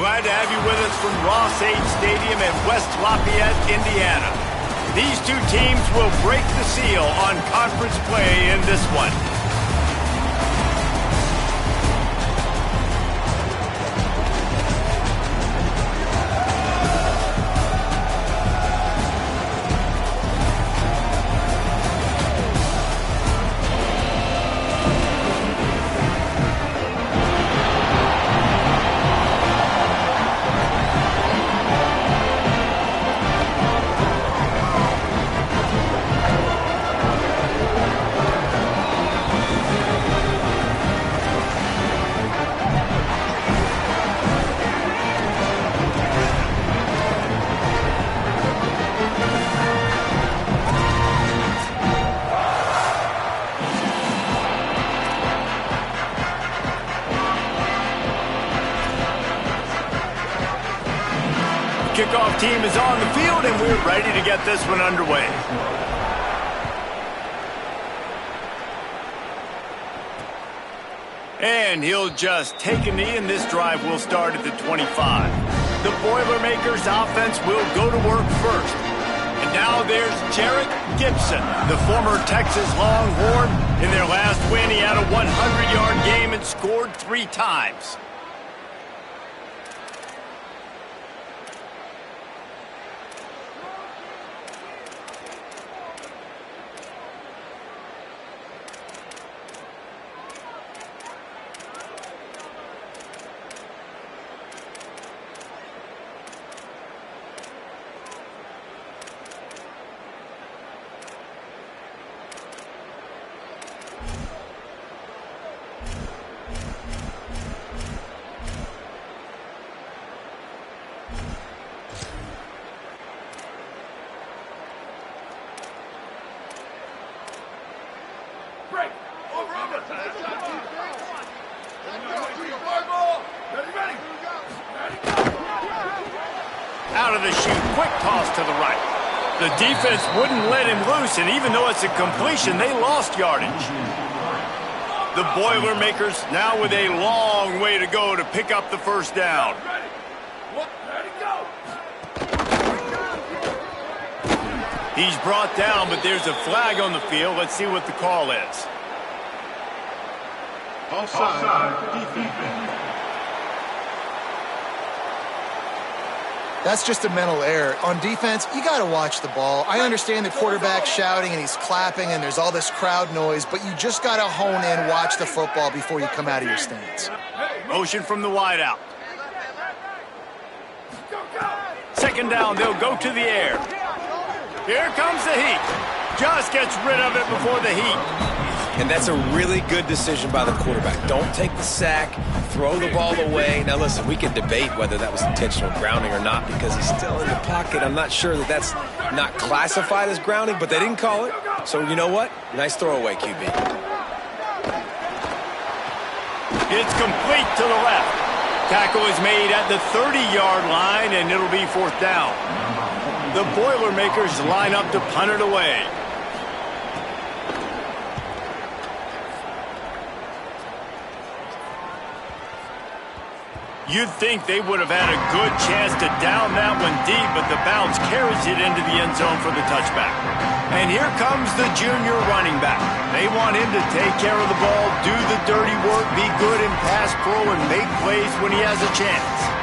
Glad to have you with us from Ross-Ade Stadium in West Lafayette, Indiana. These two teams will break the seal on conference play in this one. Kickoff team is on the field, and we're ready to get this one underway. And he'll just take a knee, and this drive will start at the 25. The Boilermakers offense will go to work first. And now there's Jarrett Gibson, the former Texas Longhorn. In their last win, he had a 100-yard game and scored 3 times. Out of the chute, quick toss to the right. The defense wouldn't let him loose, and even though it's a completion, they lost yardage. The Boilermakers now with a long way to go to pick up the first down. He's brought down, but there's a flag on the field. Let's see what the call is. Offside, defense. That's just a mental error. On defense, you got to watch the ball. I understand the quarterback shouting and he's clapping and there's all this crowd noise, but you just got to hone in, watch the football before you come out of your stance. Motion from the wideout. Second down, they'll go to the air. Here comes the heat. Just gets rid of it before the heat. And that's a really good decision by the quarterback. Don't take the sack, throw the ball away. Now, listen, we can debate whether that was intentional grounding or not because he's still in the pocket. I'm not sure that that's not classified as grounding, but they didn't call it. So, you know what? Nice throwaway, QB. It's complete to the left. Tackle is made at the 30-yard line, and it'll be 4th down. The Boilermakers line up to punt it away. You'd think they would have had a good chance to down that one deep, but the bounce carries it into the end zone for the touchback. And here comes the junior running back. They want him to take care of the ball, do the dirty work, be good in pass pro, and make plays when he has a chance.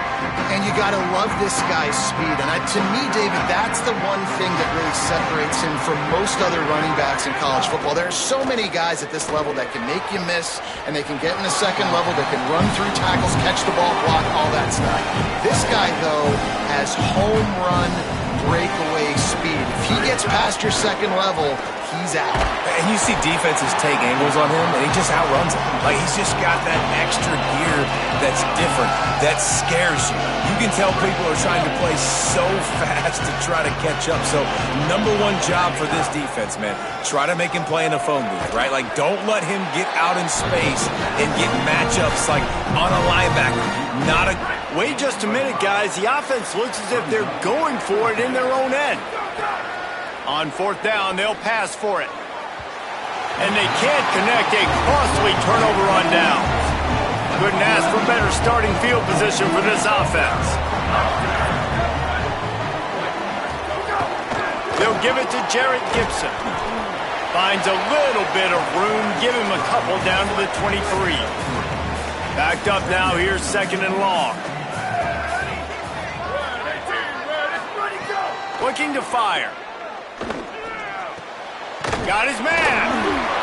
And you got to love this guy's speed. And to me, David, that's the one thing that really separates him from most other running backs in college football. There are so many guys at this level that can make you miss, and they can get in the second level, they can run through tackles, catch the ball, block, all that stuff. This guy, though, has home run breakaway speed. If he gets past your second level, he's out. And you see defenses take angles on him, and he just outruns them. Like, he's just got that extra gear that's different, that scares you. You can tell people are trying to play so fast to try to catch up. So, number one job for this defense, man, try to make him play in a phone booth, right? Like, don't let him get out in space and get matchups like on a linebacker. Not a... Wait just a minute, guys. The offense looks as if they're going for it in their own end. On 4th down, they'll pass for it. And they can't connect. A costly turnover on downs. Couldn't ask for better starting field position for this offense. They'll give it to Jarrett Gibson. Finds a little bit of room. Give him a couple down to the 23. Backed up now. Here's second and long. Looking to fire. Got his man.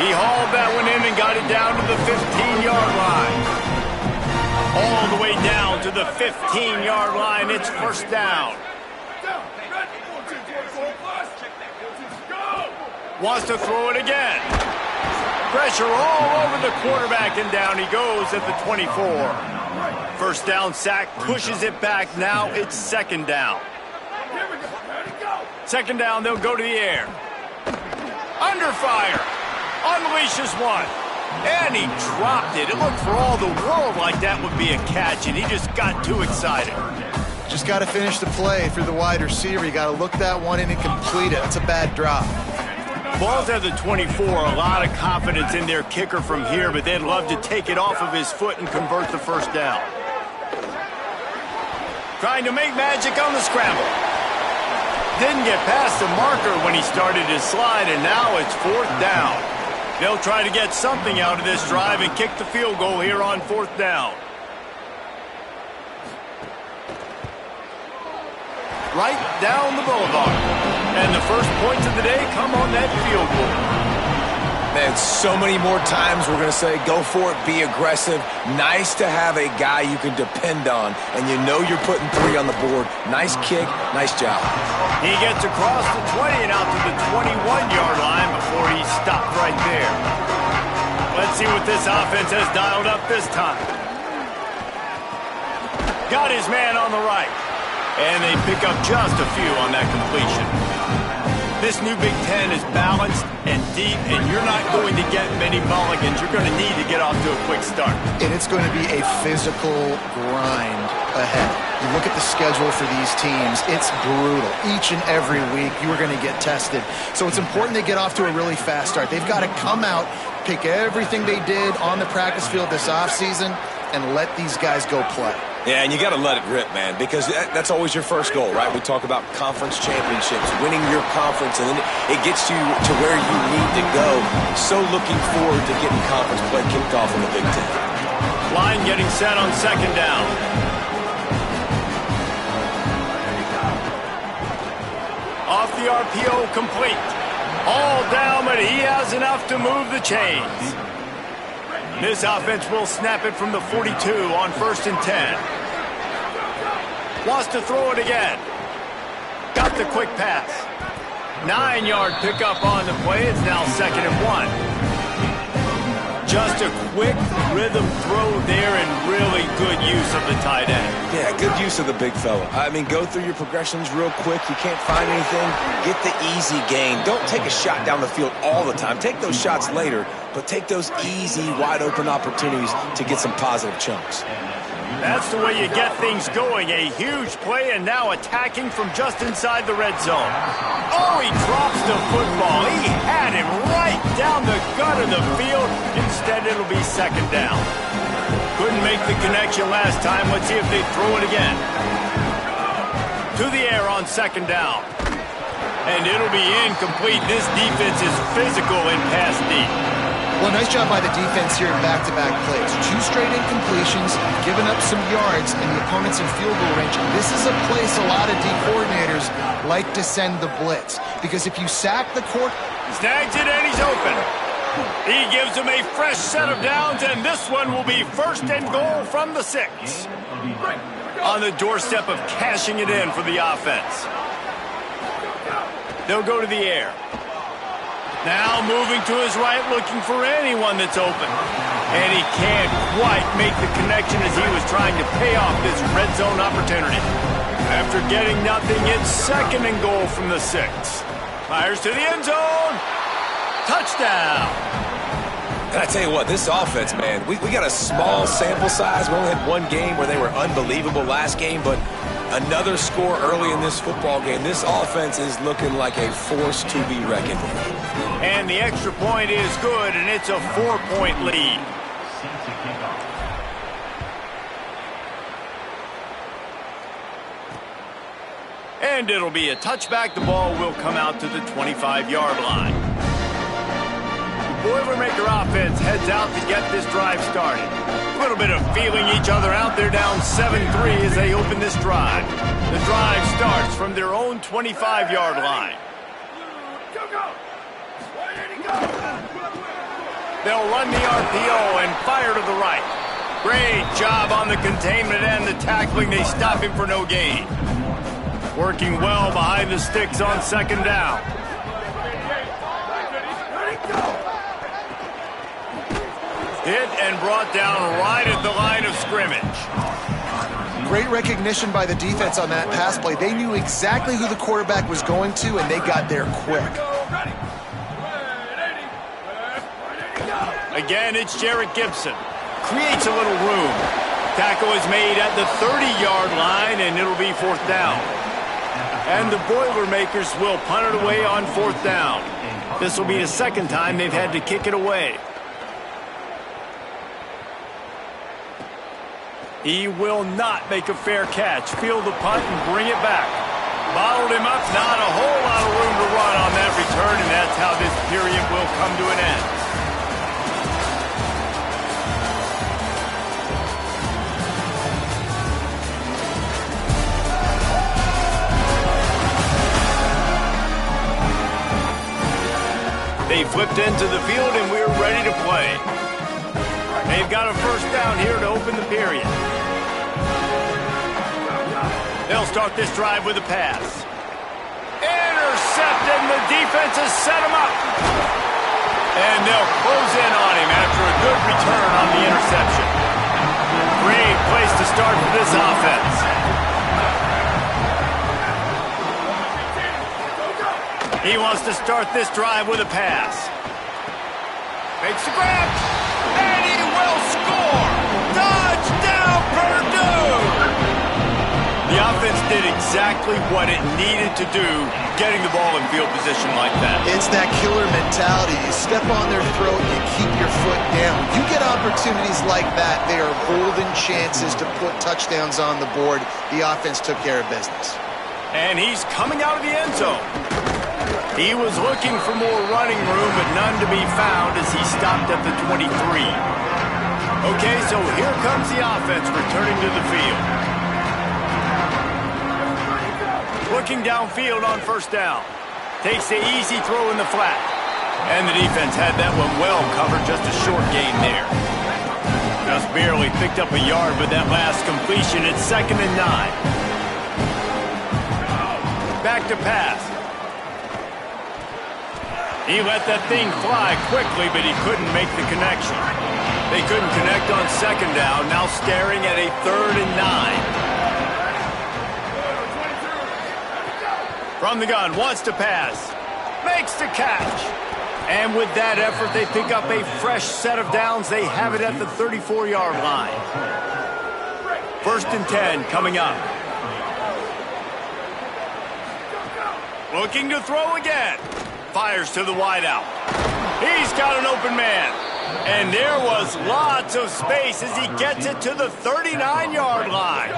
He hauled that one in and got it down to the 15-yard line. All the way down to the 15-yard line. It's first down. Wants to throw it again. Pressure all over the quarterback, and down he goes at the 24. First down sack, pushes it back. Now it's second down. Second down, they'll go to the air. Under fire. Unleashes one. And he dropped it. It looked for all the world like that would be a catch, and he just got too excited. Just got to finish the play through the wide receiver. You got to look that one in and complete it. That's a bad drop. Ball's at the 24. A lot of confidence in their kicker from here, but they'd love to take it off of his foot and convert the first down. Trying to make magic on the scramble. Didn't get past the marker when he started his slide, and now it's fourth down. They'll try to get something out of this drive and kick the field goal here on fourth down. Right down the boulevard. And the first points of the day come on that field goal. Man, so many more times we're going to say, go for it, be aggressive. Nice to have a guy you can depend on, and you know you're putting 3 on the board. Nice kick, nice job. He gets across the 20 and out to the 21-yard line before he stopped right there. Let's see what this offense has dialed up this time. Got his man on the right. And they pick up just a few on that completion. This new Big Ten is balanced and deep, and you're not going to get many mulligans. You're going to need to get off to a quick start. And it's going to be a physical grind ahead. You look at the schedule for these teams, it's brutal. Each and every week, you are going to get tested. So it's important they get off to a really fast start. They've got to come out, pick everything they did on the practice field this offseason, and let these guys go play. Yeah, and you got to let it rip, man, because that's always your first goal, right? We talk about conference championships, winning your conference, and then it gets you to where you need to go. So looking forward to getting conference play kicked off in the Big Ten. Line getting set on second down. Off the RPO, complete. All down, but he has enough to move the chains. This offense will snap it from the 42 on 1st and 10. Wants to throw it again. Got the quick pass. 9-yard pickup on the play. It's now 2nd and 1. Just a quick rhythm throw there and really good use of the tight end. Yeah, good use of the big fella. I mean, go through your progressions real quick. You can't find anything. Get the easy gain. Don't take a shot down the field all the time. Take those shots later, but take those easy, wide-open opportunities to get some positive chunks. That's the way you get things going. A huge play, and now attacking from just inside the red zone. Oh, he drops the football. He had him right down the gut of the field. Instead, it'll be second down. Couldn't make the connection last time. Let's see if they throw it again. To the air on second down. And it'll be incomplete. This defense is physical in pass deep. Well, nice job by the defense here in back-to-back plays. 2 straight incompletions, giving up some yards, and the opponent's in field goal range. This is a place a lot of D coordinators like to send the blitz. Because if you sack the court... Snags it, and he's open. He gives him a fresh set of downs, and this one will be 1st and goal from the 6. On the doorstep of cashing it in for the offense. They'll go to the air. Now moving to his right, looking for anyone that's open. And he can't quite make the connection as he was trying to pay off this red zone opportunity. After getting nothing, it's 2nd and goal from the 6. Fires to the end zone. Touchdown. And I tell you what, this offense, man, we got a small sample size. We only had one game where they were unbelievable last game, but another score early in this football game. This offense is looking like a force to be reckoned with. And the extra point is good, and it's a 4-point lead. And it'll be a touchback. The ball will come out to the 25-yard line. The Boilermaker offense heads out to get this drive started. A little bit of feeling each other out. They're down 7-3 as they open this drive. The drive starts from their own 25-yard line. They'll run the RPO and fire to the right. Great job on the containment and the tackling. They stop him for no gain. Working well behind the sticks on second down. Hit and brought down right at the line of scrimmage. Great recognition by the defense on that pass play. They knew exactly who the quarterback was going to, and they got there quick. Again, it's Jarrett Gibson. Creates a little room. Tackle is made at the 30-yard line, and it'll be fourth down. And the Boilermakers will punt it away on fourth down. This will be the second time they've had to kick it away. He will not make a fair catch. Field the punt and bring it back. Bottled him up. Not a whole lot of room to run on that return, and that's how this period will come to an end. They flipped into the field, and we're ready to play. They've got a first down here to open the period. They'll start this drive with a pass. Intercepted, and the defense has set him up. And they'll close in on him after a good return on the interception. Great place to start for this offense. He wants to start this drive with a pass. Makes the grab, and he will score! Touchdown, Purdue! The offense did exactly what it needed to do, getting the ball in field position like that. It's that killer mentality. You step on their throat, you keep your foot down. You get opportunities like that, they are golden chances to put touchdowns on the board. The offense took care of business. And he's coming out of the end zone. He was looking for more running room, but none to be found as he stopped at the 23. Okay, so here comes the offense returning to the field. Looking downfield on first down. Takes the easy throw in the flat. And the defense had that one well covered, just a short gain there. Just barely picked up a yard, but that last completion, it's 2nd and 9. Back to pass. He let that thing fly quickly, but he couldn't make the connection. They couldn't connect on second down, now staring at a 3rd and 9. From the gun, wants to pass. Makes the catch. And with that effort, they pick up a fresh set of downs. They have it at the 34-yard line. 1st and 10 coming up. Looking to throw again. Fires to the wideout. He's got an open man. And there was lots of space as he gets it to the 39-yard line.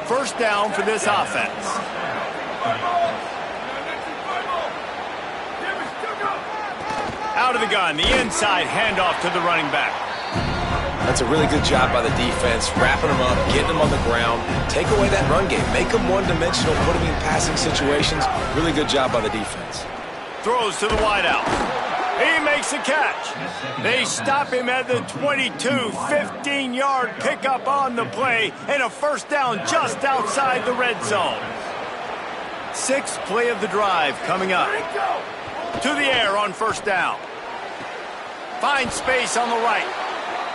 First down for this offense. Out of the gun, the inside handoff to the running back. That's a really good job by the defense, wrapping them up, getting them on the ground, take away that run game, make them one-dimensional, put them in passing situations. Really good job by the defense. Throws to the wideout. He makes a catch. They stop him at the 22, 15-yard pickup on the play, and a first down just outside the red zone. 6th play of the drive coming up. To the air on first down. Finds space on the right.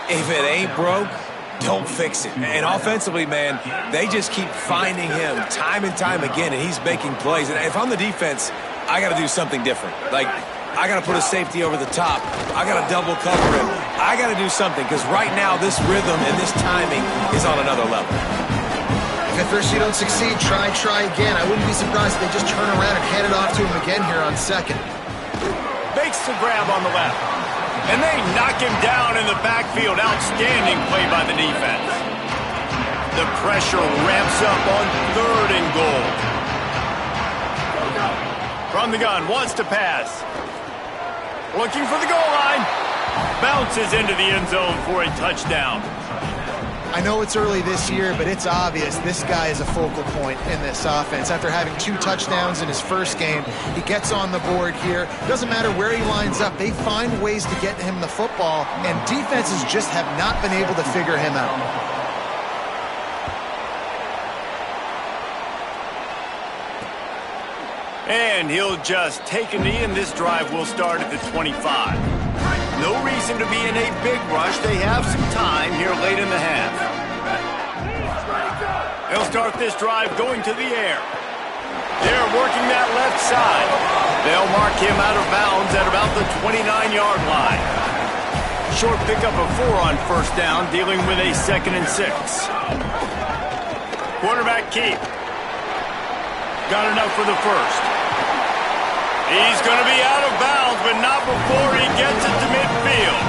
If it ain't broke, don't fix it. And offensively, man, they just keep finding him time and time again, and he's making plays. And if I'm the defense, I got to do something different. Like, I got to put a safety over the top. I got to double cover him. I got to do something because right now this rhythm and this timing is on another level. If at first you don't succeed, try again. I wouldn't be surprised if they just turn around and hand it off to him again here on 2nd. Makes the grab on the left. And they knock him down in the backfield. Outstanding play by the defense. The pressure ramps up on 3rd and goal. From the gun, wants to pass. Looking for the goal line. Bounces into the end zone for a touchdown. I know it's early this year, but it's obvious this guy is a focal point in this offense. After having 2 touchdowns in his first game, he gets on the board here. Doesn't matter where he lines up, they find ways to get him the football, and defenses just have not been able to figure him out. And he'll just take a knee, and this drive will start at the 25. No reason to be in a big rush. They have some time here late in the half. They'll start this drive going to the air. They're working that left side. They'll mark him out of bounds at about the 29-yard line. Short pickup of 4 on first down, dealing with a 2nd and 6. Quarterback keep. Got enough for the first. He's going to be out of bounds, but not before he gets it to midfield.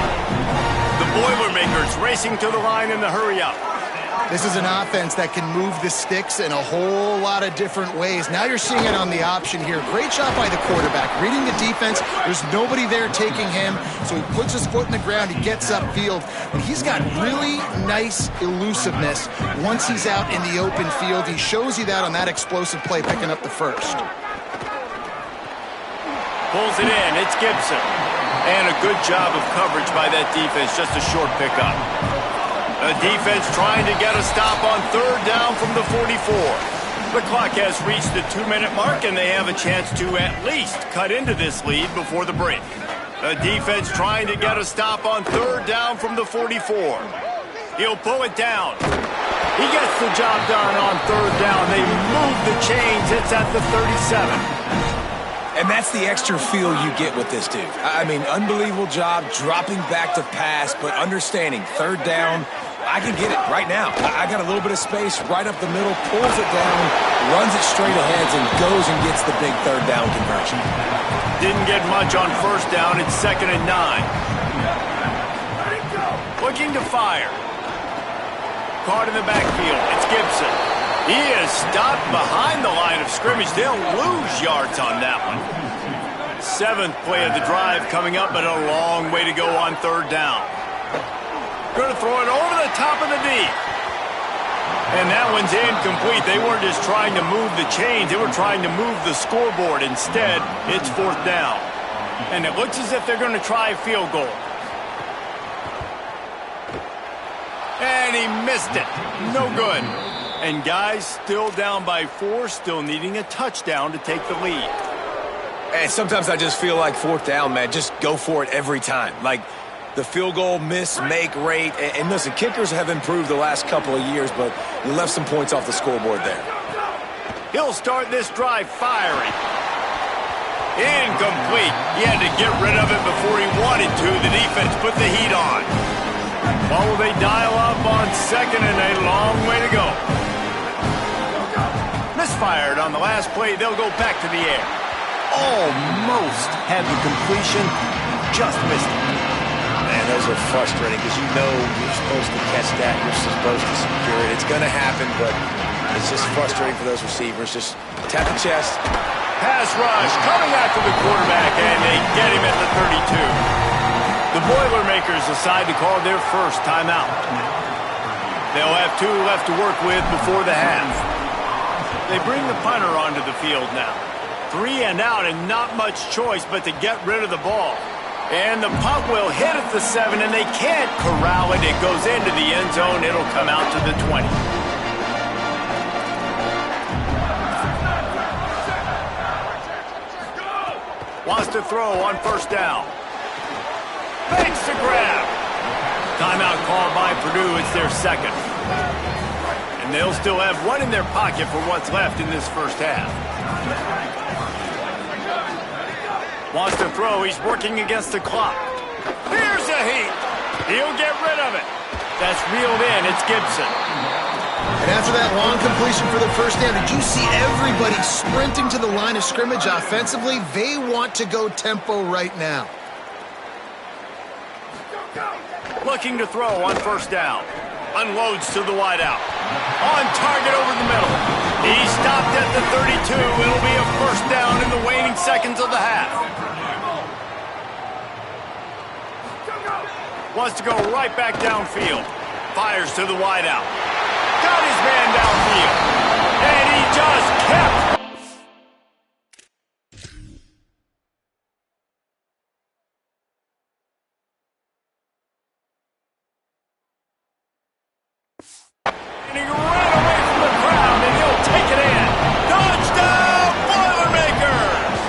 The Boilermakers racing to the line in the hurry-up. This is an offense that can move the sticks in a whole lot of different ways. Now you're seeing it on the option here. Great job by the quarterback. Reading the defense, there's nobody there taking him, so he puts his foot in the ground, he gets upfield, and he's got really nice elusiveness once he's out in the open field. He shows you that on that explosive play, picking up the first. Pulls it in, it's Gibson. And a good job of coverage by that defense, just a short pickup. The defense trying to get a stop on 3rd down from the 44. The clock has reached the 2-minute mark, and they have a chance to at least cut into this lead before the break. The defense trying to get a stop on 3rd down from the 44. He'll pull it down. He gets the job done on 3rd down. They move the chains. It's at the 37. And that's the extra feel you get with this dude. I mean, unbelievable job dropping back to pass, but understanding 3rd down, I can get it right now. I got a little bit of space right up the middle, pulls it down, runs it straight ahead, and goes and gets the big 3rd down conversion. Didn't get much on 1st down. It's 2nd and 9. Looking to fire. Caught in the backfield. It's Gibson. He is stopped behind the line of scrimmage. They'll lose yards on that one. 7th play of the drive coming up, but a long way to go on 3rd down. Going to throw it over the top of the D. And that one's incomplete. They weren't just trying to move the chains. They were trying to move the scoreboard. Instead, it's 4th down. And it looks as if they're going to try a field goal. And he missed it. No good. And guys still down by 4, still needing a touchdown to take the lead. And sometimes I just feel like 4th down, man, just go for it every time. Like the field goal miss-make rate. And listen, kickers have improved the last couple of years, but you left some points off the scoreboard there. He'll start this drive firing. Incomplete. He had to get rid of it before he wanted to. The defense put the heat on. Well, will they dial up on 2nd and a long way to go? Misfired on the last play. They'll go back to the air. Almost had the completion. Just missed it. Man, those are frustrating because you know you're supposed to catch that. You're supposed to secure it. It's going to happen, but it's just frustrating for those receivers. Just tap the chest. Pass rush coming after the quarterback, and they get him at the 32. The Boilermakers decide to call their first timeout. They'll have 2 left to work with before the half. They bring the punter onto the field now. 3 and out, and not much choice but to get rid of the ball. And the punt will hit at the 7, and they can't corral it. It goes into the end zone. It'll come out to the 20. Wants to throw on 1st down. Fakes to grab. Timeout called by Purdue. It's their 2nd. And they'll still have 1 in their pocket for what's left in this first half. Wants to throw. He's working against the clock. Here's a heat. He'll get rid of it. That's reeled in. It's Gibson. And after that long completion for the first down, did you see everybody sprinting to the line of scrimmage offensively? They want to go tempo right now. Looking to throw on 1st down. Unloads to the wideout. On target over the middle. He stopped at the 32. It'll be a first down in the waning seconds of the half. Wants to go right back downfield. Fires to the wideout. Got his man downfield. And he just kept. And he ran away from the crowd, and he'll take it in. Touchdown, Boilermakers!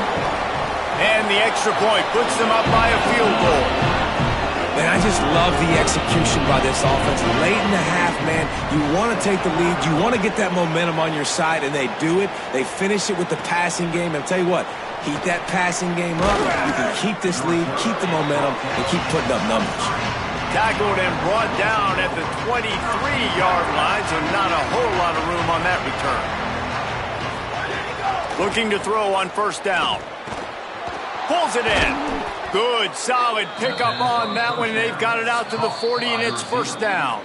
And the extra point puts them up by a field goal. Man, I just love the execution by this offense. Late in the half, man, you want to take the lead. You want to get that momentum on your side, and they do it. They finish it with the passing game. And I'll tell you what, keep that passing game up. You can keep this lead, keep the momentum, and keep putting up numbers. Tackled and brought down at the 23-yard line, so not a whole lot of room on that return. Looking to throw on first down. Pulls it in. Good, solid pickup on that one. They've got it out to the 40, and it's first down.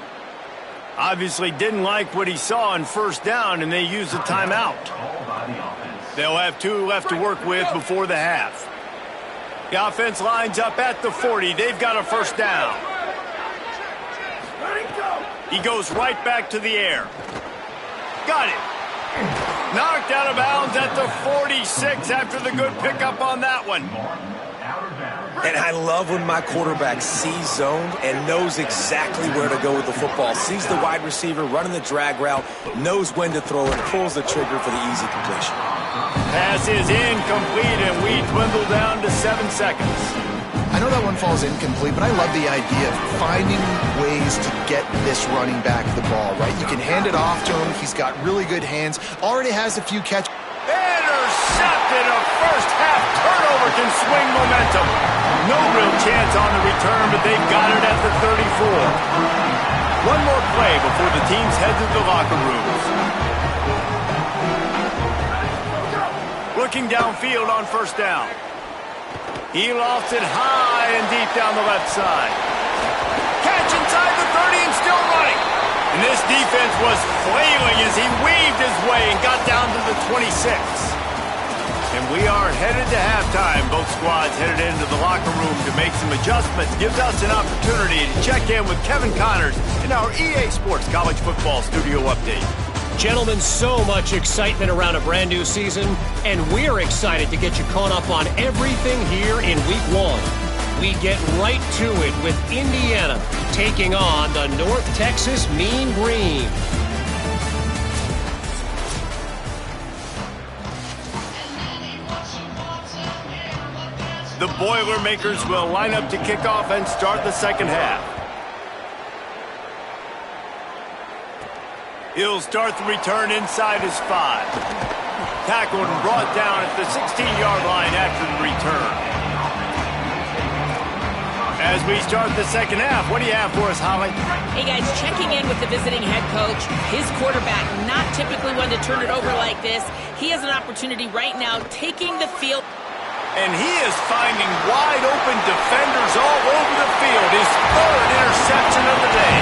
Obviously didn't like what he saw on first down, and they used a timeout. They'll have 2 left to work with before the half. The offense lines up at the 40. They've got a first down. He goes right back to the air. Got it. Knocked out of bounds at the 46 after the good pickup on that one. And I love when my quarterback sees zoned and knows exactly where to go with the football. Sees the wide receiver running the drag route, knows when to throw it, pulls the trigger for the easy completion. Pass is incomplete, and we dwindle down to 7 seconds. I know that one falls incomplete, but I love the idea of finding ways to get this running back the ball, right? You can hand it off to him. He's got really good hands. Already has a few catches. Intercepted. A first-half turnover can swing momentum. No real chance on the return, but they've got it at the 34. One more play before the teams head to the locker rooms. Looking downfield on first down. He lost it high and deep down the left side. Catch inside the 30 and still running. And this defense was flailing as he weaved his way and got down to the 26. And we are headed to halftime. Both squads headed into the locker room to make some adjustments. Gives us an opportunity to check in with Kevin Connors in our EA Sports College Football Studio Update. Gentlemen, so much excitement around a brand new season, and we're excited to get you caught up on everything here in Week 1. We get right to it with Indiana taking on the North Texas Mean Green. The Boilermakers will line up to kick off and start the second half. He'll start the return inside his 5. Tackled and brought down at the 16-yard line after the return. As we start the second half, what do you have for us, Holly? Hey, guys, checking in with the visiting head coach. His quarterback, not typically one to turn it over like this. He has an opportunity right now taking the field. And he is finding wide-open defenders all over the field. His 3rd interception of the day.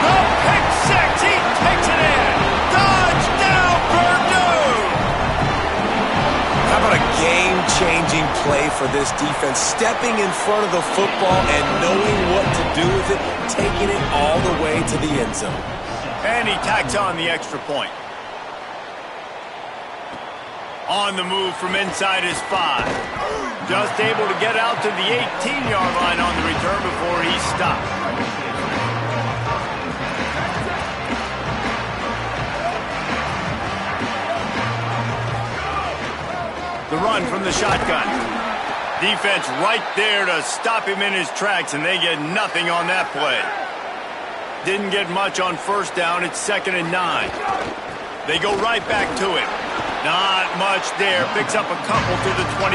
The pick 6. He takes it in. Touchdown, Purdue! How about a game-changing play for this defense? Stepping in front of the football and knowing what to do with it, taking it all the way to the end zone. And he tacks on the extra point. On the move from inside his 5. Just able to get out to the 18-yard line on the return before he stopped. The run from the shotgun. Defense right there to stop him in his tracks, and they get nothing on that play. Didn't get much on first down. It's 2nd and 9. They go right back to it. Not much there. Picks up a couple to the 22.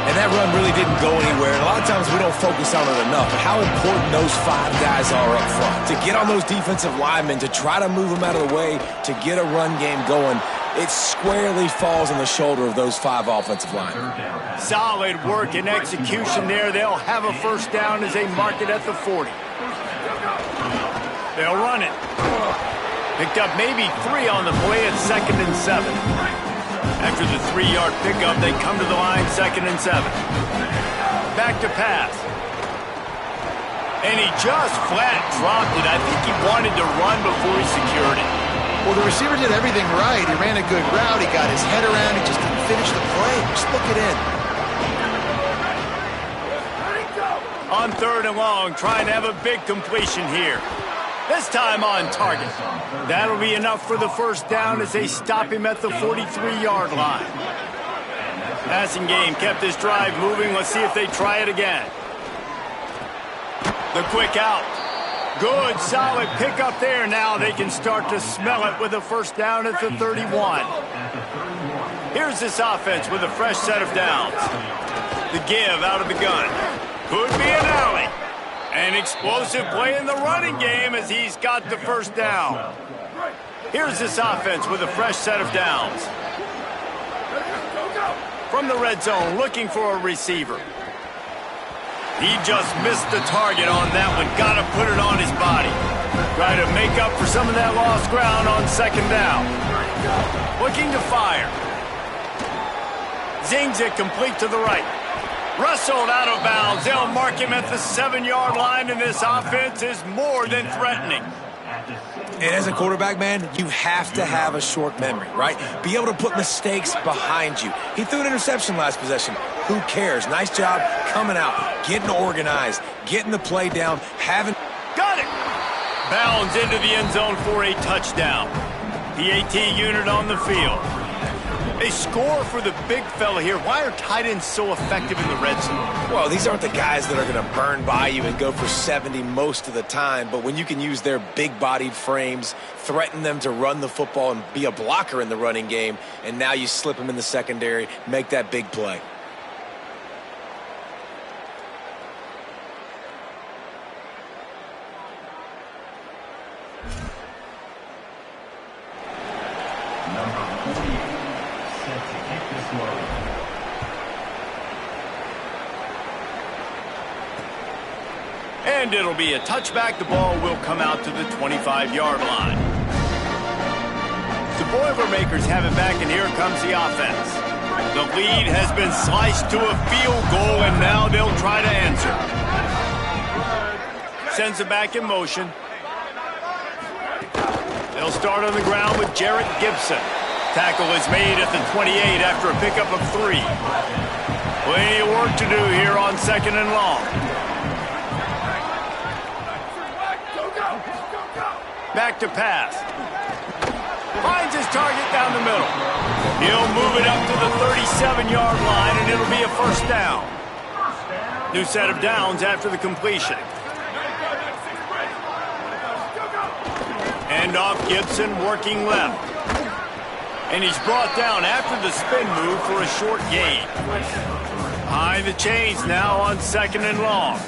And that run really didn't go anywhere. And a lot of times we don't focus on it enough. But how important those 5 guys are up front. To get on those defensive linemen, to try to move them out of the way, to get a run game going, it squarely falls on the shoulder of those 5 offensive linemen. Solid work and execution there. They'll have a first down as they mark it at the 40. They'll run it. Picked up maybe 3 on the play at 2nd and 7. After the 3-yard pickup, they come to the line 2nd and 7. Back to pass. And he just flat dropped it. I think he wanted to run before he secured it. Well, the receiver did everything right. He ran a good route. He got his head around. He just didn't finish the play. Just look it in. On 3rd and long, trying to have a big completion here. This time on target. That'll be enough for the first down as they stop him at the 43-yard line. Passing game kept this drive moving. Let's see if they try it again. The quick out. Good, solid pickup there. Now they can start to smell it with a first down at the 31. Here's this offense with a fresh set of downs. The give out of the gun. Could be an alley. An explosive play in the running game as he's got the first down. Here's this offense with a fresh set of downs. From the red zone, looking for a receiver. He just missed the target on that one. Got to put it on his body. Try to make up for some of that lost ground on 2nd down. Looking to fire. Zings it complete to the right. Wrestled out of bounds. They'll mark him at the 7-yard line, and this offense is more than threatening. And as a quarterback, man, you have to have a short memory, right? Be able to put mistakes behind you. He threw an interception last possession. Who cares? Nice job coming out, getting organized, getting the play down, having... Got it! Bounds into the end zone for a touchdown. PAT unit on the field. They score for the big fella here. Why are tight ends so effective in the red zone? Well, these aren't the guys that are going to burn by you and go for 70 most of the time, but when you can use their big-bodied frames, threaten them to run the football and be a blocker in the running game, and now you slip them in the secondary, make that big play. And it'll be a touchback. The ball will come out to the 25-yard line. The Boilermakers have it back, and here comes the offense. The lead has been sliced to a field goal, and now they'll try to answer. Sends it back in motion. They'll start on the ground with Jarrett Gibson. Tackle is made at the 28 after a pickup of 3. Plenty of work to do here on 2nd and long. Back to pass. Finds his target down the middle. He'll move it up to the 37-yard line, and it'll be a first down. New set of downs after the completion. End off Gibson, working left. And he's brought down after the spin move for a short gain. High the chains now on 2nd and long.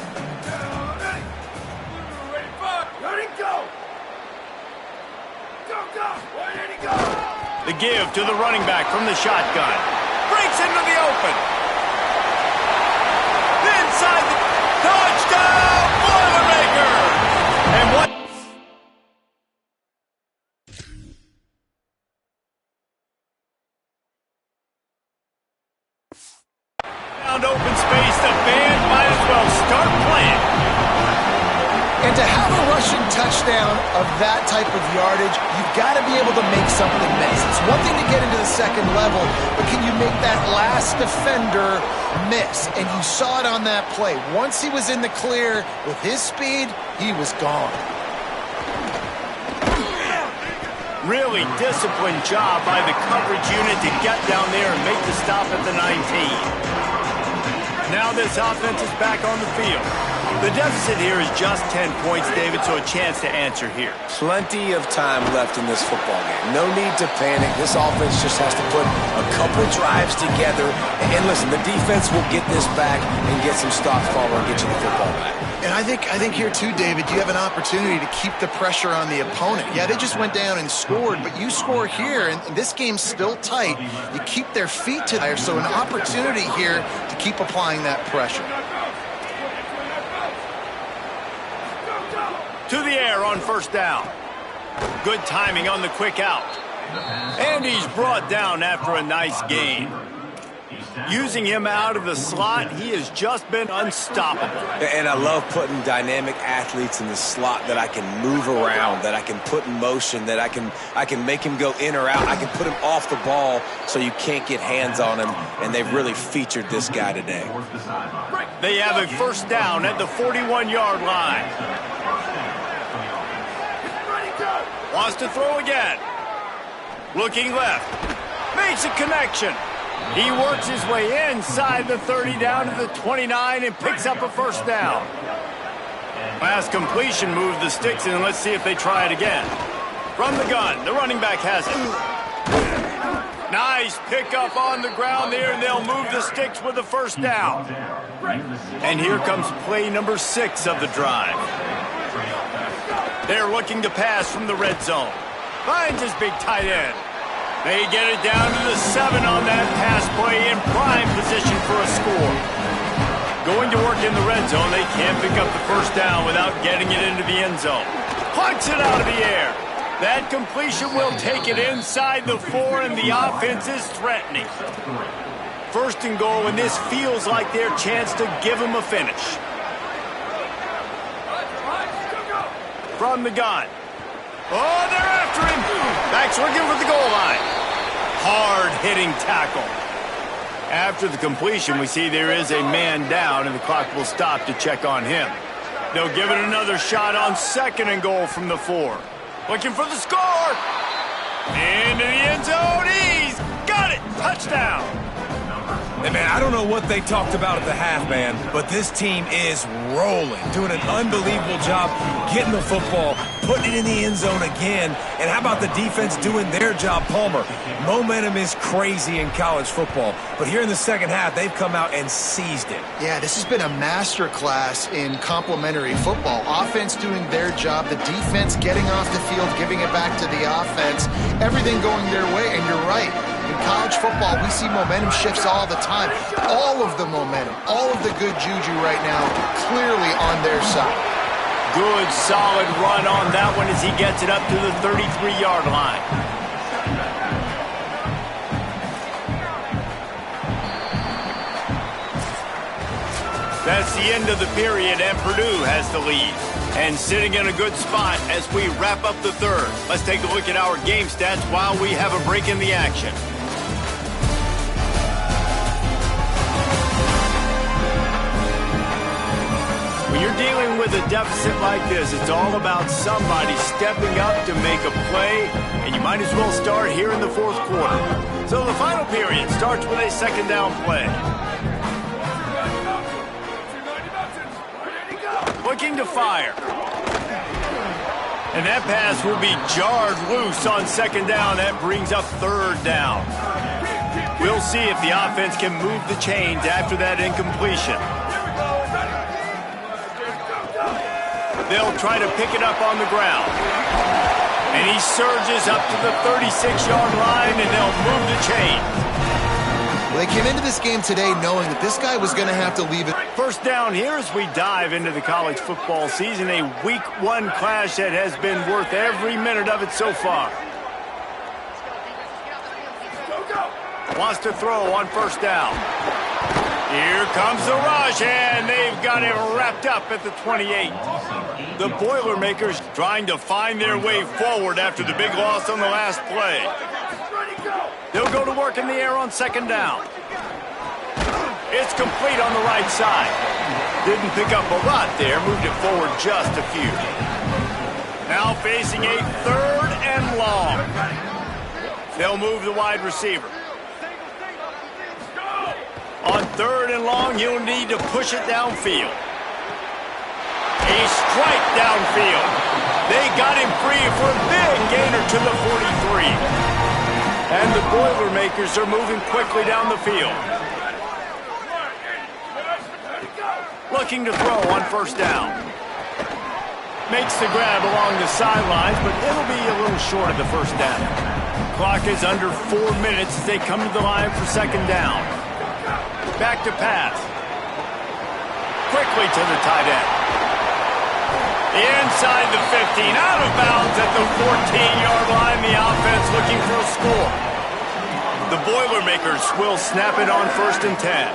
The give to the running back from the shotgun. Breaks into the open. Inside the touchdown, Boilermakers! And what? Found open space. The band might as well start playing. And to have a rushing touchdown of that type of yardage, you've got to be able to make something miss. It's one thing to get into the second level, but can you make that last defender miss? And you saw it on that play. Once he was in the clear with his speed, he was gone. Really disciplined job by the coverage unit to get down there and make the stop at the 19. Now this offense is back on the field. The deficit here is just 10 points, David, so a chance to answer here. Plenty of time left in this football game. No need to panic. This offense just has to put a couple drives together. And listen, the defense will get this back and get some stops forward and get you the football back. And I think here too, David, you have an opportunity to keep the pressure on the opponent. Yeah, they just went down and scored, but you score here, and this game's still tight. You keep their feet to there, so an opportunity here to keep applying that pressure. To the air on first down. Good timing on the quick out. And he's brought down after a nice gain. Using him out of the slot, he has just been unstoppable. And I love putting dynamic athletes in the slot that I can move around, that I can put in motion, that I can make him go in or out. I can put him off the ball so you can't get hands on him, and they've really featured this guy today. They have a first down at the 41-yard line. Wants to throw again. Looking left. Makes a connection. He works his way inside the 30 down to the 29 and picks up a first down. Last completion moved the sticks in, and let's see if they try it again. From the gun, the running back has it. Nice pickup on the ground there, and they'll move the sticks with the first down. And here comes play number 6 of the drive. They're looking to pass from the red zone. Finds his big tight end. They get it down to the 7 on that pass play in prime position for a score. Going to work in the red zone, they can't pick up the first down without getting it into the end zone. Punts it out of the air. That completion will take it inside the 4, and the offense is threatening. First and goal, and this feels like their chance to give them a finish. From the gun. Oh, they're after him. Back's looking for the goal line. Hard-hitting tackle. After the completion, we see there is a man down, and the clock will stop to check on him. They'll give it another shot on second and goal from the 4. Looking for the score. Into the end zone. He's got it. Touchdown. Hey, man, I don't know what they talked about at the half, man, but this team is rolling, doing an unbelievable job getting the football, putting it in the end zone again. And how about the defense doing their job, Palmer? Momentum is crazy in college football, but here in the second half, they've come out and seized it. Yeah, this has been a master class in complementary football. Offense doing their job, the defense getting off the field, giving it back to the offense, everything going their way, and you're right. In college football, we see momentum shifts all the time. All of the momentum, all of the good juju right now, clearly on their side. Good, solid run on that one as he gets it up to the 33-yard line. That's the end of the period, and Purdue has the lead. And sitting in a good spot as we wrap up the third. Let's take a look at our game stats while we have a break in the action. When you're dealing with a deficit like this, it's all about somebody stepping up to make a play, and you might as well start here in the fourth quarter. So the final period starts with a second down play. Looking to fire. And that pass will be jarred loose on second down. That brings up third down. We'll see if the offense can move the chains after that incompletion. They'll try to pick it up on the ground. And he surges up to the 36-yard line, and they'll move the chain. Well, they came into this game today knowing that this guy was going to have to leave it. First down here as we dive into the college football season. A Week 1 clash that has been worth every minute of it so far. Wants to throw on first down. Here comes the rush, and they've got it wrapped up at the 28. The Boilermakers trying to find their way forward after the big loss on the last play. They'll go to work in the air on second down. It's complete on the right side. Didn't pick up a lot there, moved it forward just a few. Now facing a third and long. They'll move the wide receiver. On third and long, you'll need to push it downfield. A strike downfield. They got him free for a big gainer to the 43. And the Boilermakers are moving quickly down the field. Looking to throw on first down. Makes the grab along the sidelines, but it'll be a little short of the first down. Clock is under 4 minutes as they come to the line for second down. Back to pass. Quickly to the tight end. Inside the 15, out of bounds at the 14-yard line. The offense looking for a score. The Boilermakers will snap it on 1st and 10.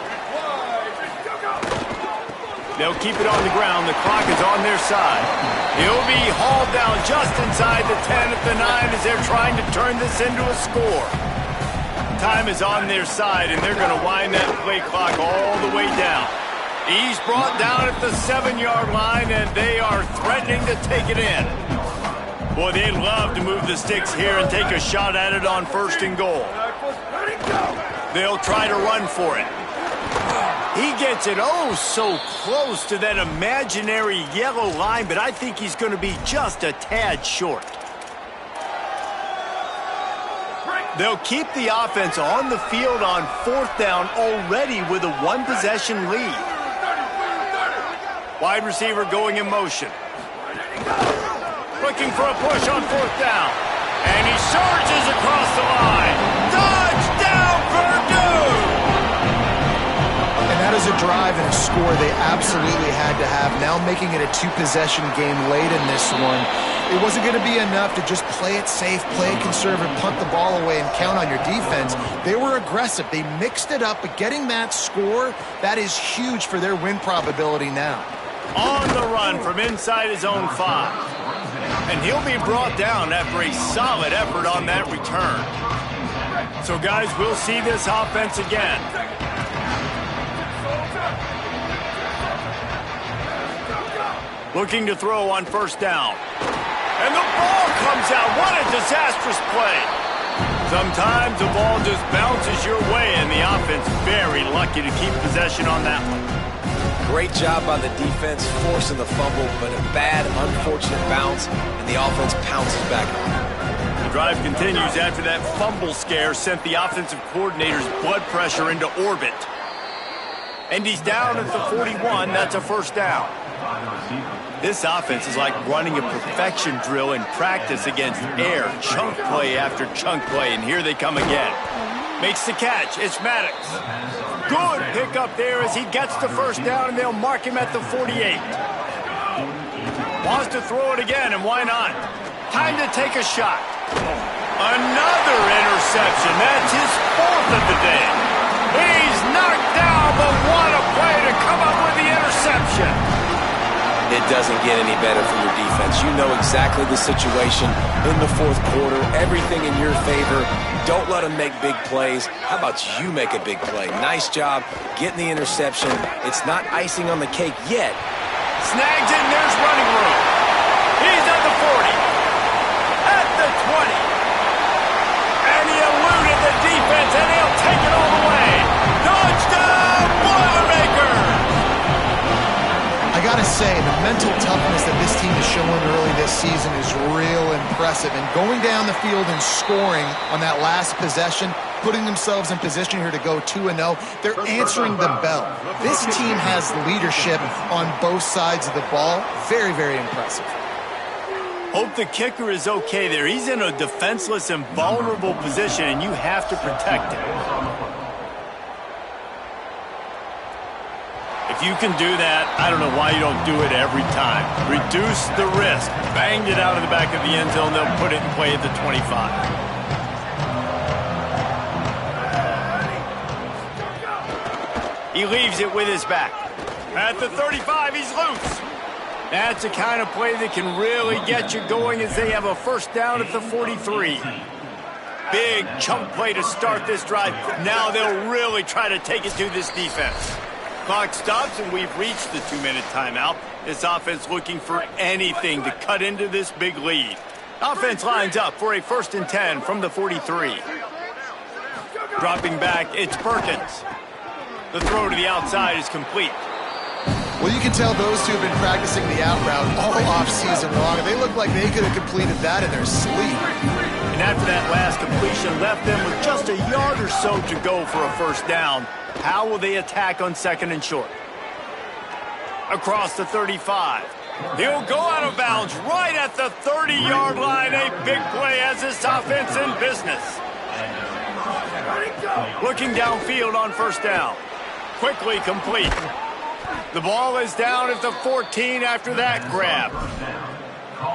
They'll keep it on the ground. The clock is on their side. He'll be hauled down just inside the 10 at the 9 as they're trying to turn this into a score. Time is on their side, and they're going to wind that play clock all the way down. He's brought down at the 7-yard line, and they are threatening to take it in. Boy, they'd love to move the sticks here and take a shot at it on 1st and goal. They'll try to run for it. He gets it oh so close to that imaginary yellow line, but I think he's going to be just a tad short. They'll keep the offense on the field on 4th down already with a 1-possession lead. Wide receiver going in motion. Looking for a push on 4th down. And he surges across the line. Touchdown, Purdue! And that is a drive and a score they absolutely had to have. Now making it a 2-possession game late in this one. It wasn't going to be enough to just play it safe, play it conservative, punt the ball away, and count on your defense. They were aggressive. They mixed it up, but getting that score, that is huge for their win probability now. On the run from inside his own 5. And he'll be brought down after a solid effort on that return. So, guys, we'll see this offense again. Looking to throw on 1st down. And the ball comes out. What a disastrous play. Sometimes the ball just bounces your way, and the offense very lucky to keep possession on that one. Great job by the defense, forcing the fumble, but a bad, unfortunate bounce, and the offense pounces back on it. The drive continues after that fumble scare sent the offensive coordinator's blood pressure into orbit. And he's down at the 41. That's a 1st down. This offense is like running a perfection drill in practice against air, chunk play after chunk play, and here they come again. Makes the catch. It's Maddox. Good pickup there as he gets the 1st down, and they'll mark him at the 48. Wants to throw it again, and why not? Time to take a shot. Another interception. That's his 4th of the day. He's knocked down, but what a play to come up with the interception. It doesn't get any better from your defense. You know exactly the situation in the 4th quarter. Everything in your favor. Don't let them make big plays. How about you make a big play? Nice job getting the interception. It's not icing on the cake yet. Snags it, and there's running room. He's at the 40. At the 20. And he eluded the defense, and he'll take it all the way. Touchdown, Boilermakers! I gotta say, the mental toughness that this team is showing early this season is real impressive. And going down the field and scoring on that last possession, putting themselves in position here to go 2-0, they're answering the bell. This team has leadership on both sides of the ball. Very, very impressive. Hope the kicker is okay there. He's in a defenseless and vulnerable position, and you have to protect him. If you can do that, I don't know why you don't do it every time. Reduce the risk. Banged it out of the back of the end zone. They'll put it in play at the 25. He leaves it with his back. At the 35, he's loose. That's the kind of play that can really get you going as they have a 1st down at the 43. Big chunk play to start this drive. Now they'll really try to take it to this defense. Clock stops, and we've reached the 2-minute timeout. This offense looking for anything to cut into this big lead. Offense lines up for a 1st and 10 from the 43. Dropping back, it's Perkins. The throw to the outside is complete. Well, you can tell those two have been practicing the out route all off-season long, and they look like they could have completed that in their sleep. And after that last completion left them with just a yard or so to go for a 1st down. How will they attack on 2nd and short? Across the 35. He'll go out of bounds right at the 30-yard line. A big play as this offense in business. Looking downfield on 1st down. Quickly complete. The ball is down at the 14 after that grab.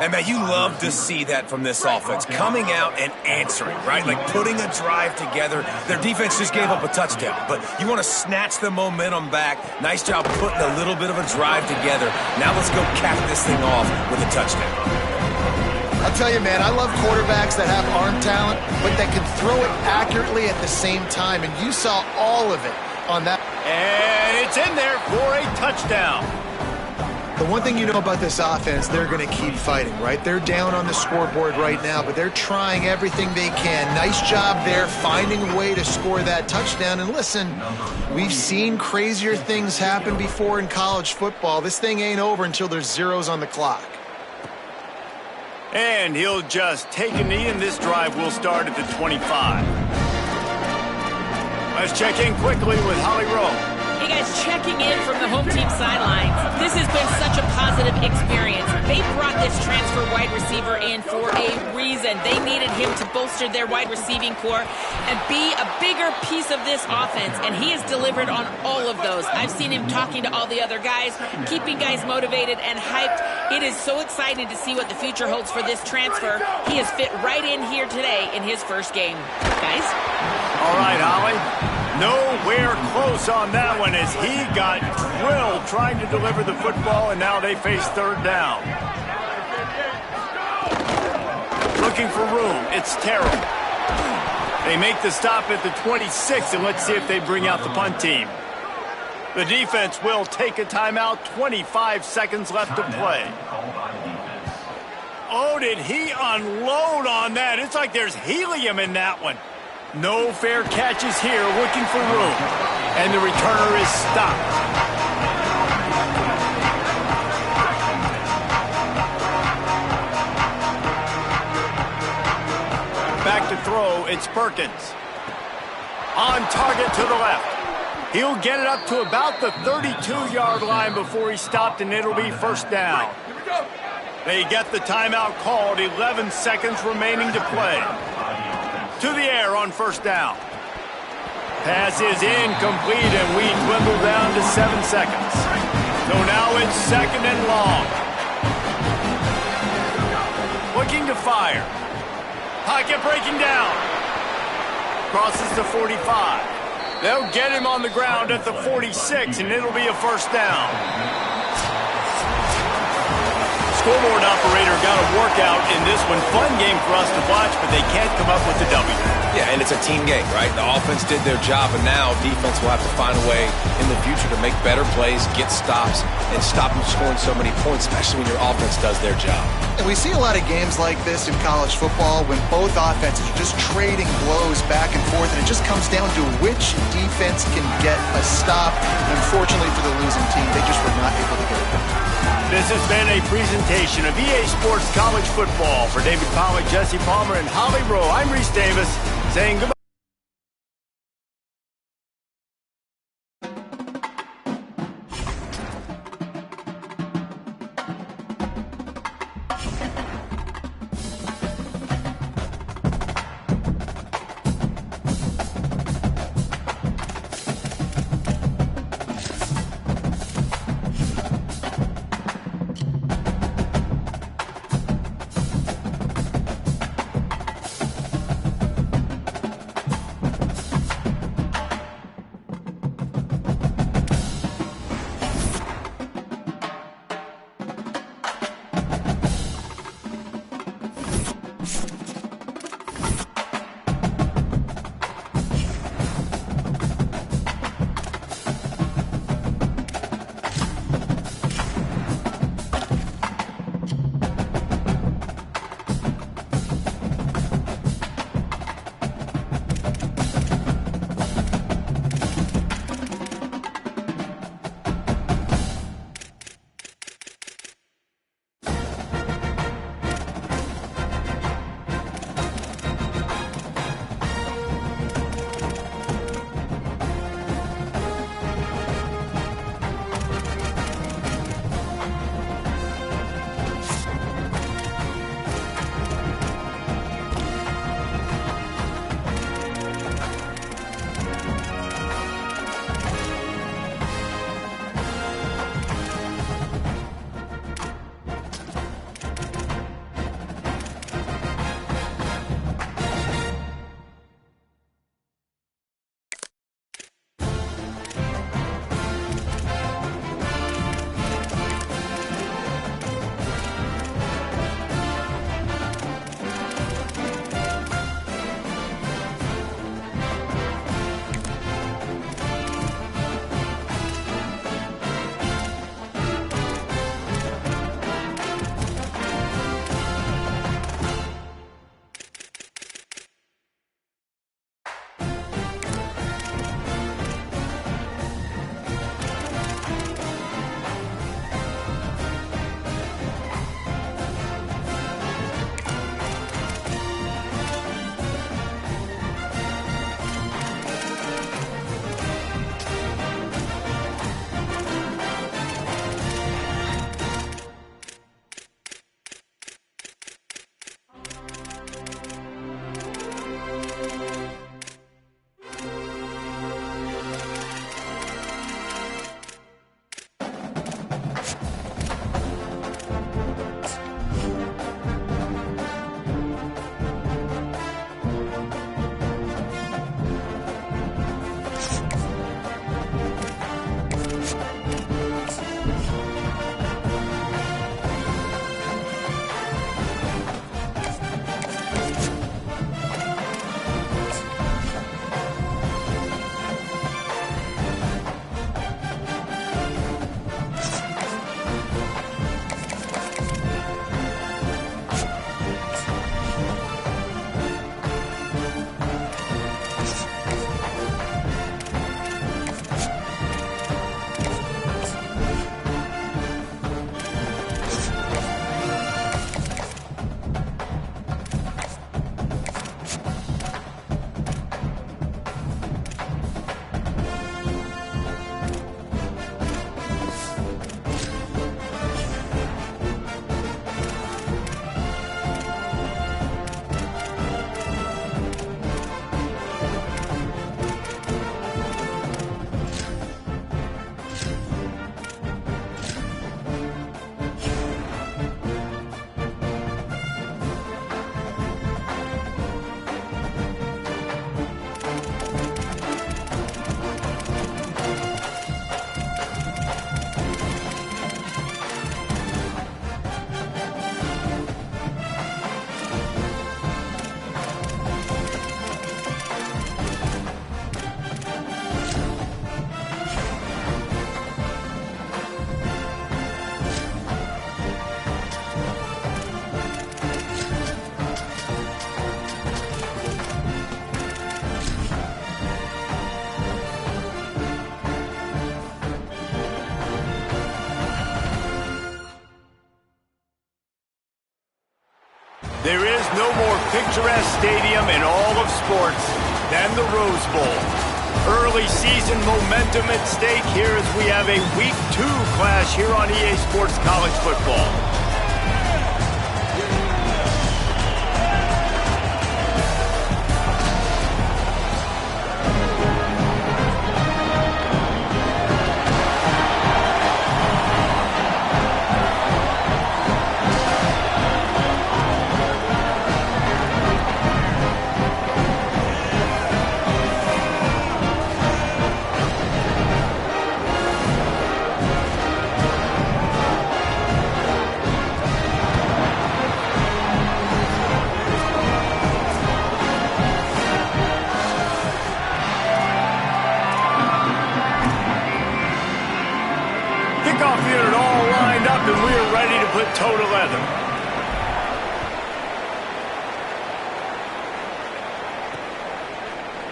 And, man, you love to see that from this offense, coming out and answering, right? Like putting a drive together. Their defense just gave up a touchdown, but you want to snatch the momentum back. Nice job putting a little bit of a drive together. Now let's go cap this thing off with a touchdown. I'll tell you, man, I love quarterbacks that have arm talent, but that can throw it accurately at the same time, and you saw all of it on that. And it's in there for a touchdown. The one thing you know about this offense, they're going to keep fighting, right? They're down on the scoreboard right now, but they're trying everything they can. Nice job there, finding a way to score that touchdown. And listen, we've seen crazier things happen before in college football. This thing ain't over until there's zeros on the clock. And he'll just take a knee, and this drive will start at the 25. Let's check in quickly with Holly Rowe. Hey guys, checking in from the home team sidelines. This has been such a positive experience. They brought this transfer wide receiver in for a reason. They needed him to bolster their wide receiving core and be a bigger piece of this offense, and he has delivered on all of those. I've seen him talking to all the other guys, keeping guys motivated and hyped. It is so exciting to see what the future holds for this transfer. He has fit right in here today in his first game. Guys? All right, Holly. Nowhere close on that one as he got drilled trying to deliver the football, and now they face third down. Looking for room. It's Terrell. They make the stop at the 26, and let's see if they bring out the punt team. The defense will take a timeout. 25 seconds left to play. Oh, did he unload on that? It's like there's helium in that one. No fair catches here, looking for room. And the returner is stopped. Back to throw, it's Perkins. On target to the left. He'll get it up to about the 32-yard line before he's stopped, and it'll be first down. They get the timeout called, 11 seconds remaining to play. To the air on first down. Pass is incomplete, and we dwindle down to 7 seconds. So now it's second and long. Looking to fire. Pocket breaking down. Crosses the 45. They'll get him on the ground at the 46, and it'll be a first down. Scoreboard operator got a workout in this one. Fun game for us to watch, but they can't come up with the W. Yeah, and it's a team game, right? The offense did their job, and now defense will have to find a way in the future to make better plays, get stops, and stop them scoring so many points, especially when your offense does their job. And we see a lot of games like this in college football when both offenses are just trading blows back and forth, and it just comes down to which defense can get a stop. And unfortunately for the losing team, they just were not able to get it done. This has been a presentation of EA Sports College Football. For David Pollack, Jesse Palmer, and Holly Rowe, I'm Reese Davis saying goodbye. There is no more picturesque stadium in all of sports than the Rose Bowl. Early season momentum at stake here as we have a Week 2 clash here on EA Sports College Football. Kickoff unit all lined up, and we are ready to put toe to leather.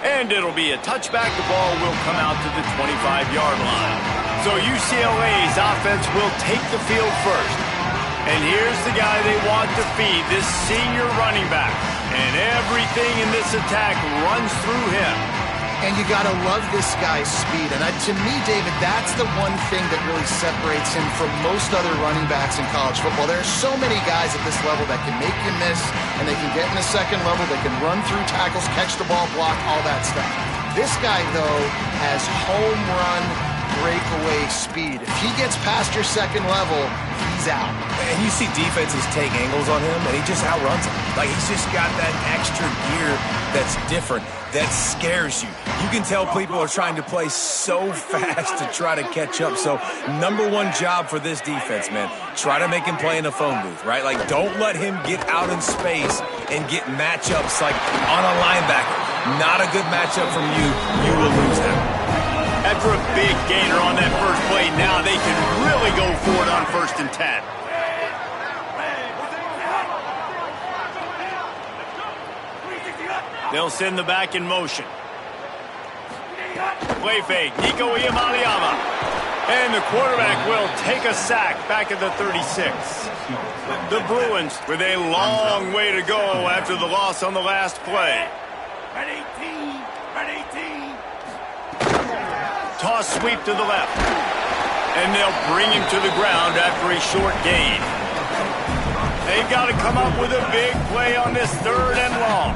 And it'll be a touchback. The ball will come out to the 25-yard line. So UCLA's offense will take the field first. And here's the guy they want to feed, this senior running back. And everything in this attack runs through him. And you got to love this guy's speed. And to me, David, that's the one thing that really separates him from most other running backs in college football. There are so many guys at this level that can make you miss, and they can get in the second level. They can run through tackles, catch the ball, block, all that stuff. This guy, though, has home run breakaway speed. If he gets past your second level, he's out. And you see defenses take angles on him, and he just outruns them. Like, he's just got that extra gear that's different, that scares you. You can tell people are trying to play so fast to try to catch up. So, number one job for this defense, man, try to make him play in a phone booth, right? Like, don't let him get out in space and get matchups like on a linebacker. Not a good matchup from you. You will lose that. After a big gainer on that first play, now they can really go for it on 1st and 10. They'll send the back in motion. Play fake, Nico Iamaleava. And the quarterback will take a sack back at the 36. The Bruins with a long way to go after the loss on the last play. Toss sweep to the left. And they'll bring him to the ground after a short gain. They've got to come up with a big play on this 3rd and long.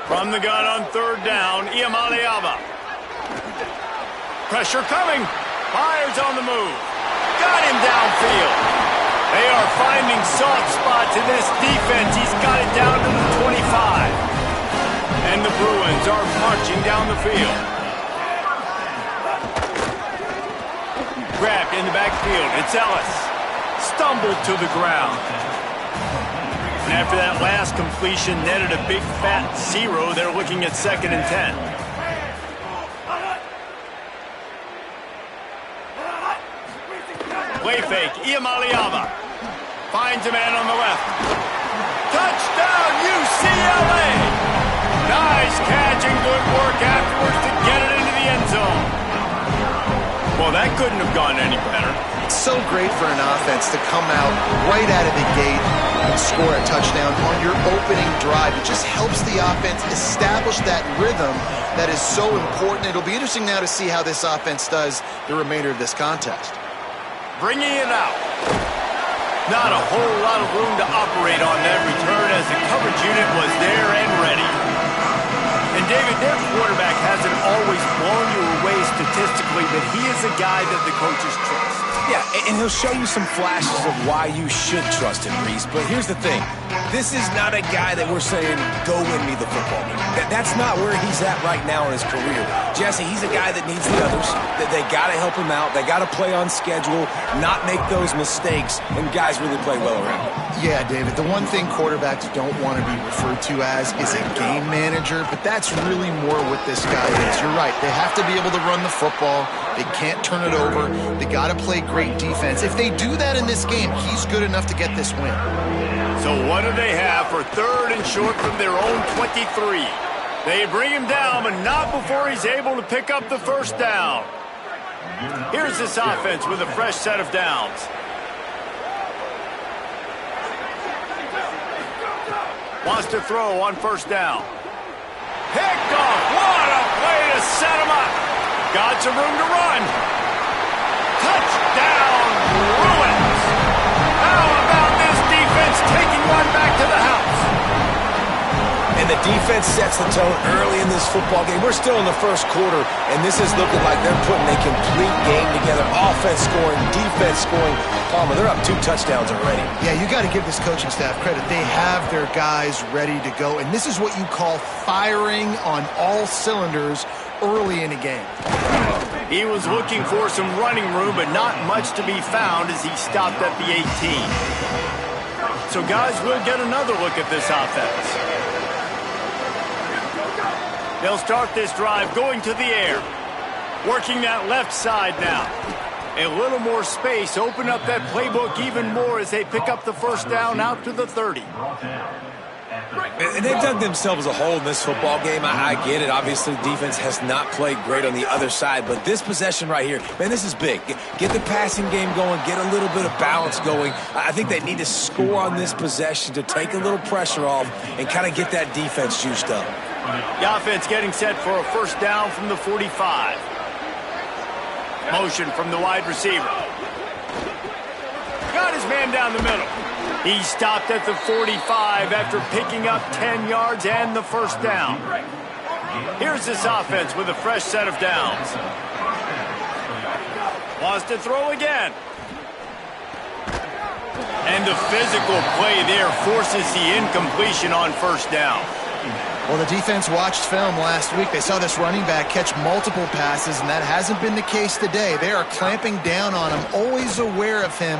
From the gun on 3rd down, Iamaleava. Pressure coming. Fires on the move. Got him downfield. They are finding soft spots in this defense. He's got it down to the 25. And the Bruins are marching down the field. Grabbed in the backfield. It's Ellis. Stumbled to the ground. And after that last completion, netted a big fat 0. They're looking at 2nd and 10. Play fake, Iamaleava. Finds a man on the left. Touchdown, UCLA! Nice catch and good work afterwards to get it into the end zone. Well, that couldn't have gone any better. It's so great for an offense to come out right out of the gate and score a touchdown on your opening drive. It just helps the offense establish that rhythm that is so important. It'll be interesting now to see how this offense does the remainder of this contest. Bringing it out. Not a whole lot of room to operate on that return as the coverage unit was there and ready. And David, their quarterback hasn't always blown you away statistically, but he is a guy that the coaches trust. Yeah, and he'll show you some flashes of why you should trust him, Reese. But here's the thing. This is not a guy that we're saying, go win me the football game. That's not where he's at right now in his career. Jesse, he's a guy that needs the others. That they got to help him out. They got to play on schedule, not make those mistakes, and guys really play well around him. Yeah, David, the one thing quarterbacks don't want to be referred to as is a game manager, but that's really more what this guy is. You're right. They have to be able to run the football. They can't turn it over. They got to play great defense. If they do that in this game, he's good enough to get this win. So what do they have for 3rd and short from their own 23? They bring him down, but not before he's able to pick up the 1st down. Here's this offense with a fresh set of downs. Wants to throw on first down. Picked off. What a play to set him up. Got some room to run. Touchdown, Bruins. How about this defense taking one back to the house? And the defense sets the tone early in this football game. We're still in the first quarter, and this is looking like they're putting a complete game together. Offense scoring, defense scoring. Palmer, they're up 2 touchdowns already. Yeah, you got to give this coaching staff credit. They have their guys ready to go, and this is what you call firing on all cylinders early in a game. He was looking for some running room, but not much to be found as he stopped at the 18. So, guys, we'll get another look at this offense. They'll start this drive going to the air. Working that left side now. A little more space. Open up that playbook even more as they pick up the first down out to the 30. And they've dug themselves a hole in this football game. I get it. Obviously, defense has not played great on the other side. But this possession right here, man, this is big. Get the passing game going. Get a little bit of balance going. I think they need to score on this possession to take a little pressure off and kind of get that defense juiced up. The offense getting set for a first down from the 45. Motion from the wide receiver. Got his man down the middle. He stopped at the 45 after picking up 10 yards and the first down. Here's this offense with a fresh set of downs. Wants to throw again. And the physical play there forces the incompletion on first down. Well, the defense watched film last week. They saw this running back catch multiple passes, and that hasn't been the case today. They are clamping down on him, always aware of him.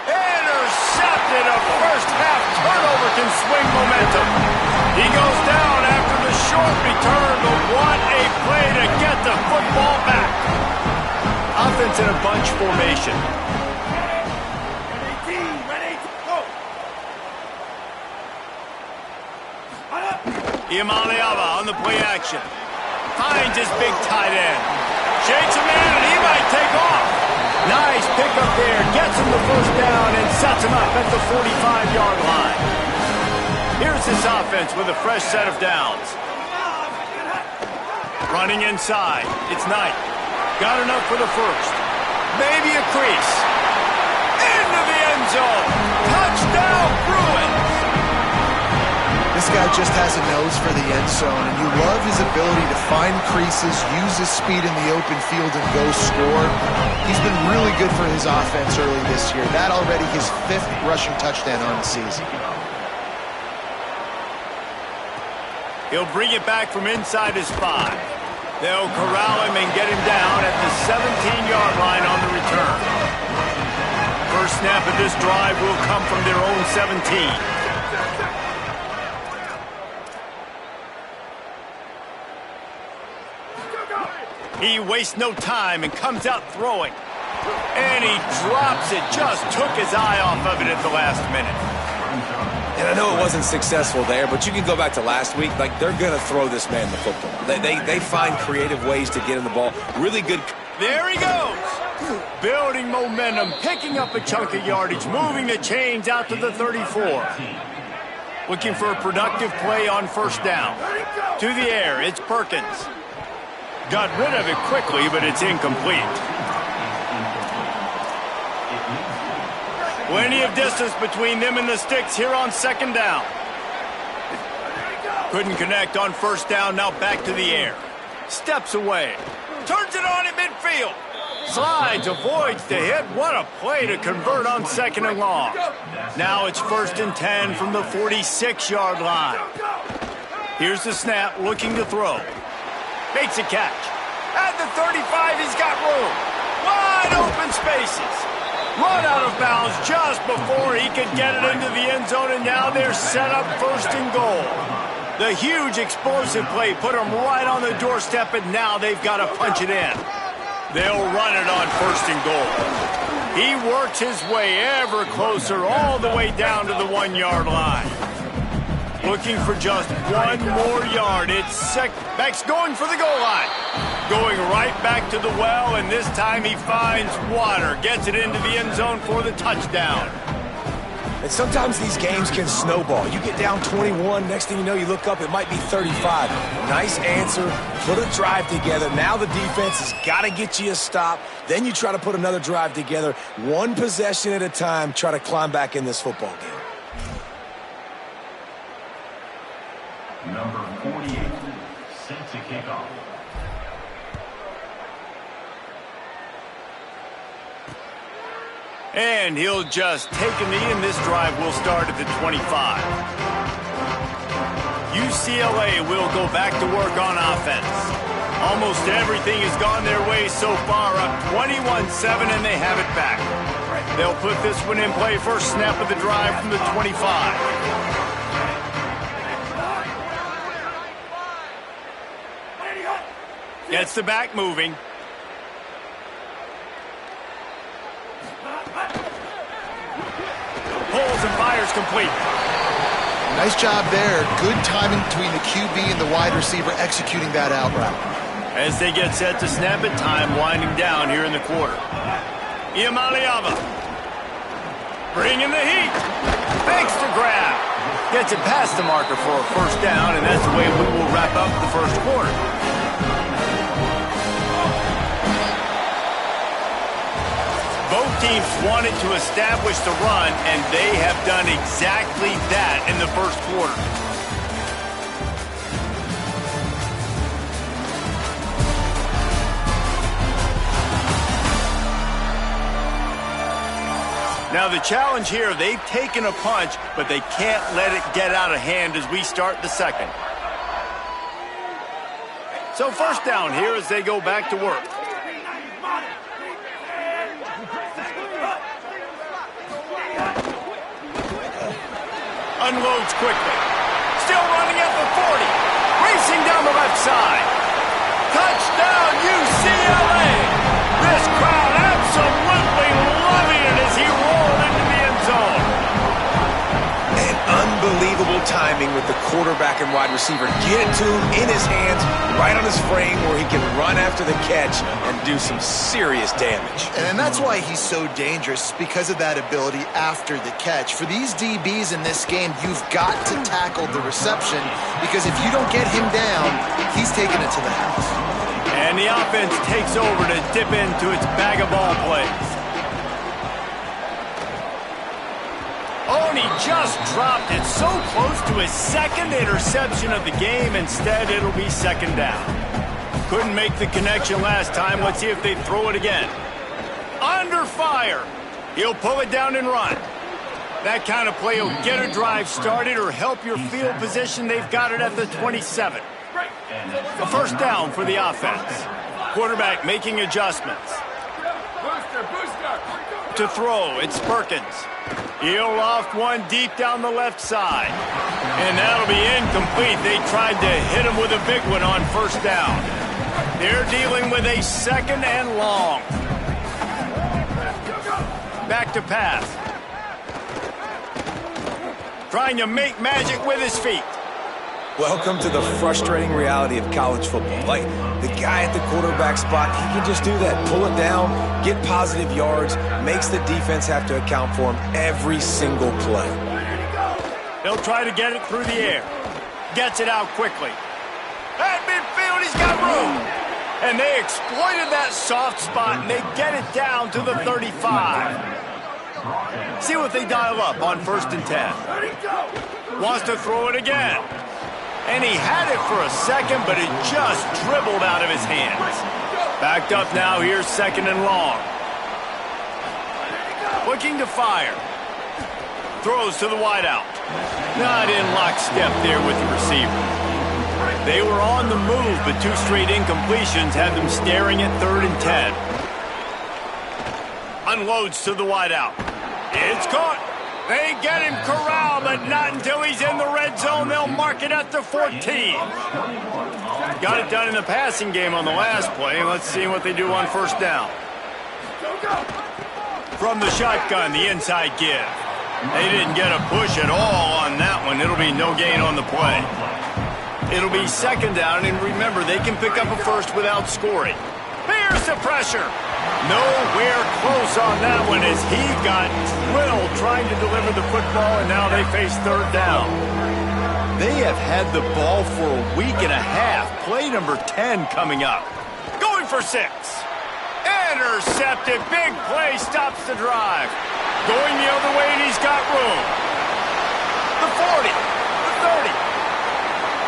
Intercepted. A first-half turnover can swing momentum. He goes down after the short return, but what a play to get the football back. Offense in a bunch formation. Imaliava on the play action. Finds his big tight end. Shakes him in, and he might take off. Nice pickup there. Gets him the first down and sets him up at the 45-yard line. Here's this offense with a fresh set of downs. Running inside. It's Knight. Got enough for the first. Maybe a crease. Into the end zone. Touchdown, Bruins. This guy just has a nose for the end zone, and you love his ability to find creases, use his speed in the open field, and go score. He's been really good for his offense early this year. That already his 5th rushing touchdown on the season. He'll bring it back from inside his 5. They'll corral him and get him down at the 17-yard line on the return. First snap of this drive will come from their own 17. He wastes no time and comes out throwing. And he drops it. Just took his eye off of it at the last minute. And I know it wasn't successful there, but you can go back to last week. Like, they're going to throw this man the football. They find creative ways to get him the ball. Really good. There he goes. Building momentum, picking up a chunk of yardage, moving the chains out to the 34. Looking for a productive play on first down. To the air, it's Perkins. Got rid of it quickly, but it's incomplete. Plenty of distance between them and the sticks here on second down. Couldn't connect on first down, now back to the air. Steps away. Turns it on in midfield. Slides, avoids the hit. What a play to convert on second and long. Now it's 1st and 10 from the 46-yard line. Here's the snap, looking to throw. Makes a catch. At the 35, he's got room. Wide open spaces. Run out of bounds just before he could get it into the end zone, and now they're set up 1st and goal. The huge explosive play put them right on the doorstep, and now they've got to punch it in. They'll run it on 1st and goal. He works his way ever closer all the way down to the 1-yard line. Looking for just one more yard. It's Beck's going for the goal line. Going right back to the well, and this time he finds water. Gets it into the end zone for the touchdown. And sometimes these games can snowball. You get down 21, next thing you know, you look up, it might be 35. Nice answer, put a drive together. Now the defense has got to get you a stop. Then you try to put another drive together. One possession at a time, try to climb back in this football game. Number 48, set to kick off. And he'll just take a knee, and this drive will start at the 25. UCLA will go back to work on offense. Almost everything has gone their way so far, up 21-7, and they have it back. They'll put this one in play first snap of the drive from the 25. Gets the back moving. Pulls and fires complete. Nice job there. Good timing between the QB and the wide receiver executing that out route. As they get set to snap it, time winding down here in the quarter. Iamaleava. Bringing the heat. Fakes the grab. Gets it past the marker for a first down, and that's the way we will wrap up the first quarter. Both teams wanted to establish the run, and they have done exactly that in the first quarter. Now the challenge here, they've taken a punch, but they can't let it get out of hand as we start the second. So first down here as they go back to work. Unloads quickly. Still running at the 40. Racing down the left side. Touchdown, UCLA! This crowd absolutely loving it as he rolled into the end zone. And unbelievable timing with the quarterback and wide receiver. Get it to him in his hands, right on his frame where he can run after the catch and do some serious damage. And that's why he's so dangerous, because of that ability after the catch. For these DBs in this game, you've got to tackle the reception, because if you don't get him down, he's taking it to the house. And the offense takes over to dip into its bag of ball plays. Oh, and he just dropped it so close to his second interception of the game. Instead, it'll be second down. Couldn't make the connection last time. Let's see if they throw it again. Under fire. He'll pull it down and run. That kind of play will get a drive started or help your field position. They've got it at the 27. A first down for the offense. Quarterback making adjustments. To throw, it's Perkins. He'll loft one deep down the left side. And that'll be incomplete. They tried to hit him with a big one on first down. They're dealing with a second and long. Back to pass. Trying to make magic with his feet. Welcome to the frustrating reality of college football. Like, the guy at the quarterback spot, he can just do that. Pull it down, get positive yards, makes the defense have to account for him every single play. They'll try to get it through the air. Gets it out quickly. At midfield, he's got room. And they exploited that soft spot, and they get it down to the 35. See what they dial up on 1st and 10. Wants to throw it again. And he had it for a second, but it just dribbled out of his hands. Backed up now, here's second and long. Looking to fire. Throws to the wideout. Not in lockstep there with the receiver. They were on the move, but 2 straight incompletions had them staring at 3rd and 10. Unloads to the wideout. It's caught. They get him corralled, but not until he's in the red zone. They'll mark it at the 14. Got it done in the passing game on the last play. Let's see what they do on first down. From the shotgun, the inside give. They didn't get a push at all on that one. It'll be no gain on the play. It'll be second down, and remember, they can pick up a first without scoring. Here's the pressure. Nowhere close on that one as he got drilled trying to deliver the football, and now they face third down. They have had the ball for a week and a half. Play number 10 coming up. Going for 6. Intercepted. Big play stops the drive. Going the other way, and he's got room. The 40. The 30.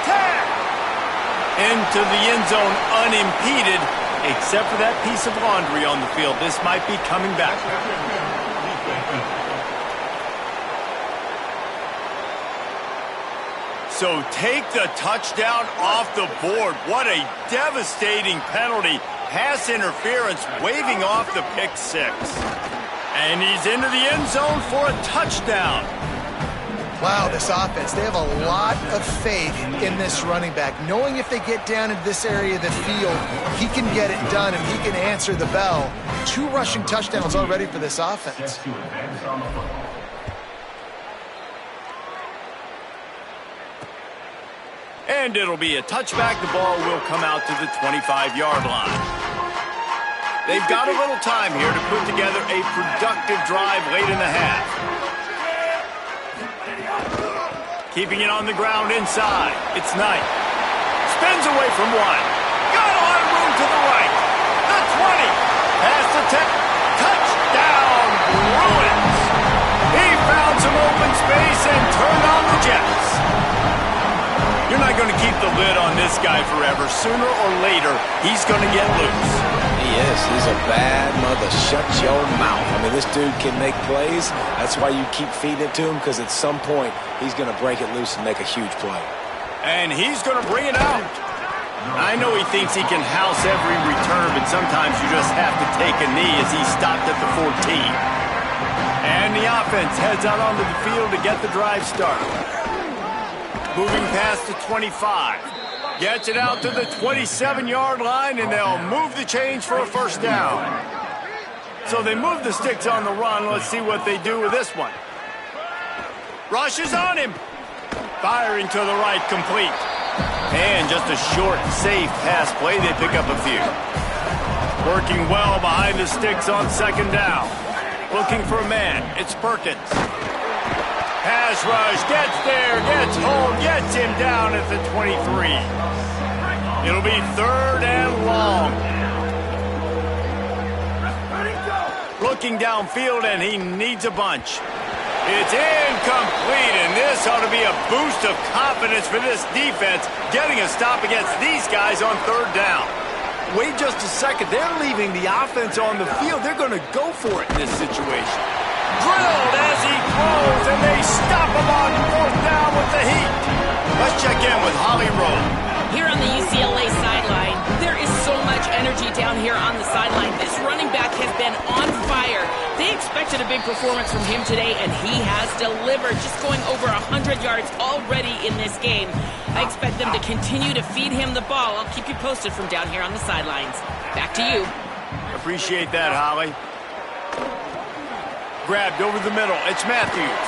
10. Into the end zone unimpeded, except for that piece of laundry on the field. This might be coming back. So take the touchdown off the board. What a devastating penalty. Pass interference, waving off the pick 6. And he's into the end zone for a touchdown. Wow, this offense, they have a lot of faith in this running back, knowing if they get down into this area of the field, he can get it done and he can answer the bell. 2 rushing touchdowns already for this offense. And it'll be a touchback. The ball will come out to the 25-yard line. They've got a little time here to put together a productive drive late in the half. Keeping it on the ground inside. It's Knight. Spins away from 1. Got a lot of room to the right. The 20. Past the 10. Touchdown, Bruins. He found some open space and turned on the Jets. You're not going to keep the lid on this guy forever. Sooner or later, he's going to get loose. He is. He's a bad mother. Shut your mouth. I mean, this dude can make plays. That's why you keep feeding it to him, because at some point, he's going to break it loose and make a huge play. And he's going to bring it out. I know he thinks he can house every return, but sometimes you just have to take a knee as he stopped at the 14. And the offense heads out onto the field to get the drive started. Moving past the 25. Gets it out to the 27-yard line, and they'll move the chains for a first down. So they move the sticks on the run. Let's see what they do with this one. Rushes on him. Firing to the right, complete. And just a short, safe pass play. They pick up a few. Working well behind the sticks on second down. Looking for a man. It's Perkins. Pass rush, gets there, gets home, gets him down at the 23. It'll be third and long. Looking downfield, and he needs a bunch. It's incomplete, and this ought to be a boost of confidence for this defense, getting a stop against these guys on third down. Wait just a second. They're leaving the offense on the field. They're going to go for it in this situation. Drilled as he throws, and they stop him on fourth down with the heat. Let's check in with Holly Rowe. Here on the UCLA sideline, there is so much energy down here on the sideline. This running back has been on fire. They expected a big performance from him today, and he has delivered, just going over 100 yards already in this game. I expect them to continue to feed him the ball. I'll keep you posted from down here on the sidelines. Back to you. Appreciate that, Holly. Grabbed over the middle. It's Matthews.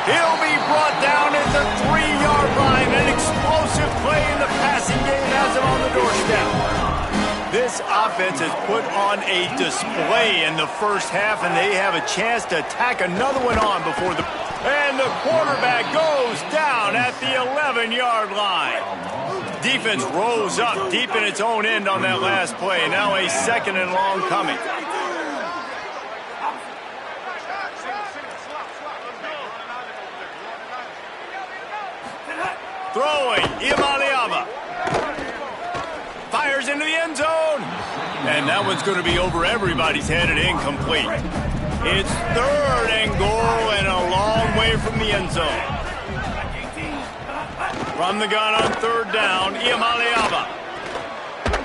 He'll be brought down at the 3-yard line. An explosive play in the passing game has him on the doorstep. This offense has put on a display in the first half, and they have a chance to tack another one on before the... And the quarterback goes down at the 11-yard line. Defense rose up deep in its own end on that last play. Now a second and long coming. Throwing, Imaliava. Fires into the end zone. And that one's going to be over everybody's head and incomplete. It's third and goal and a long way from the end zone. From the gun on third down, Imaliava.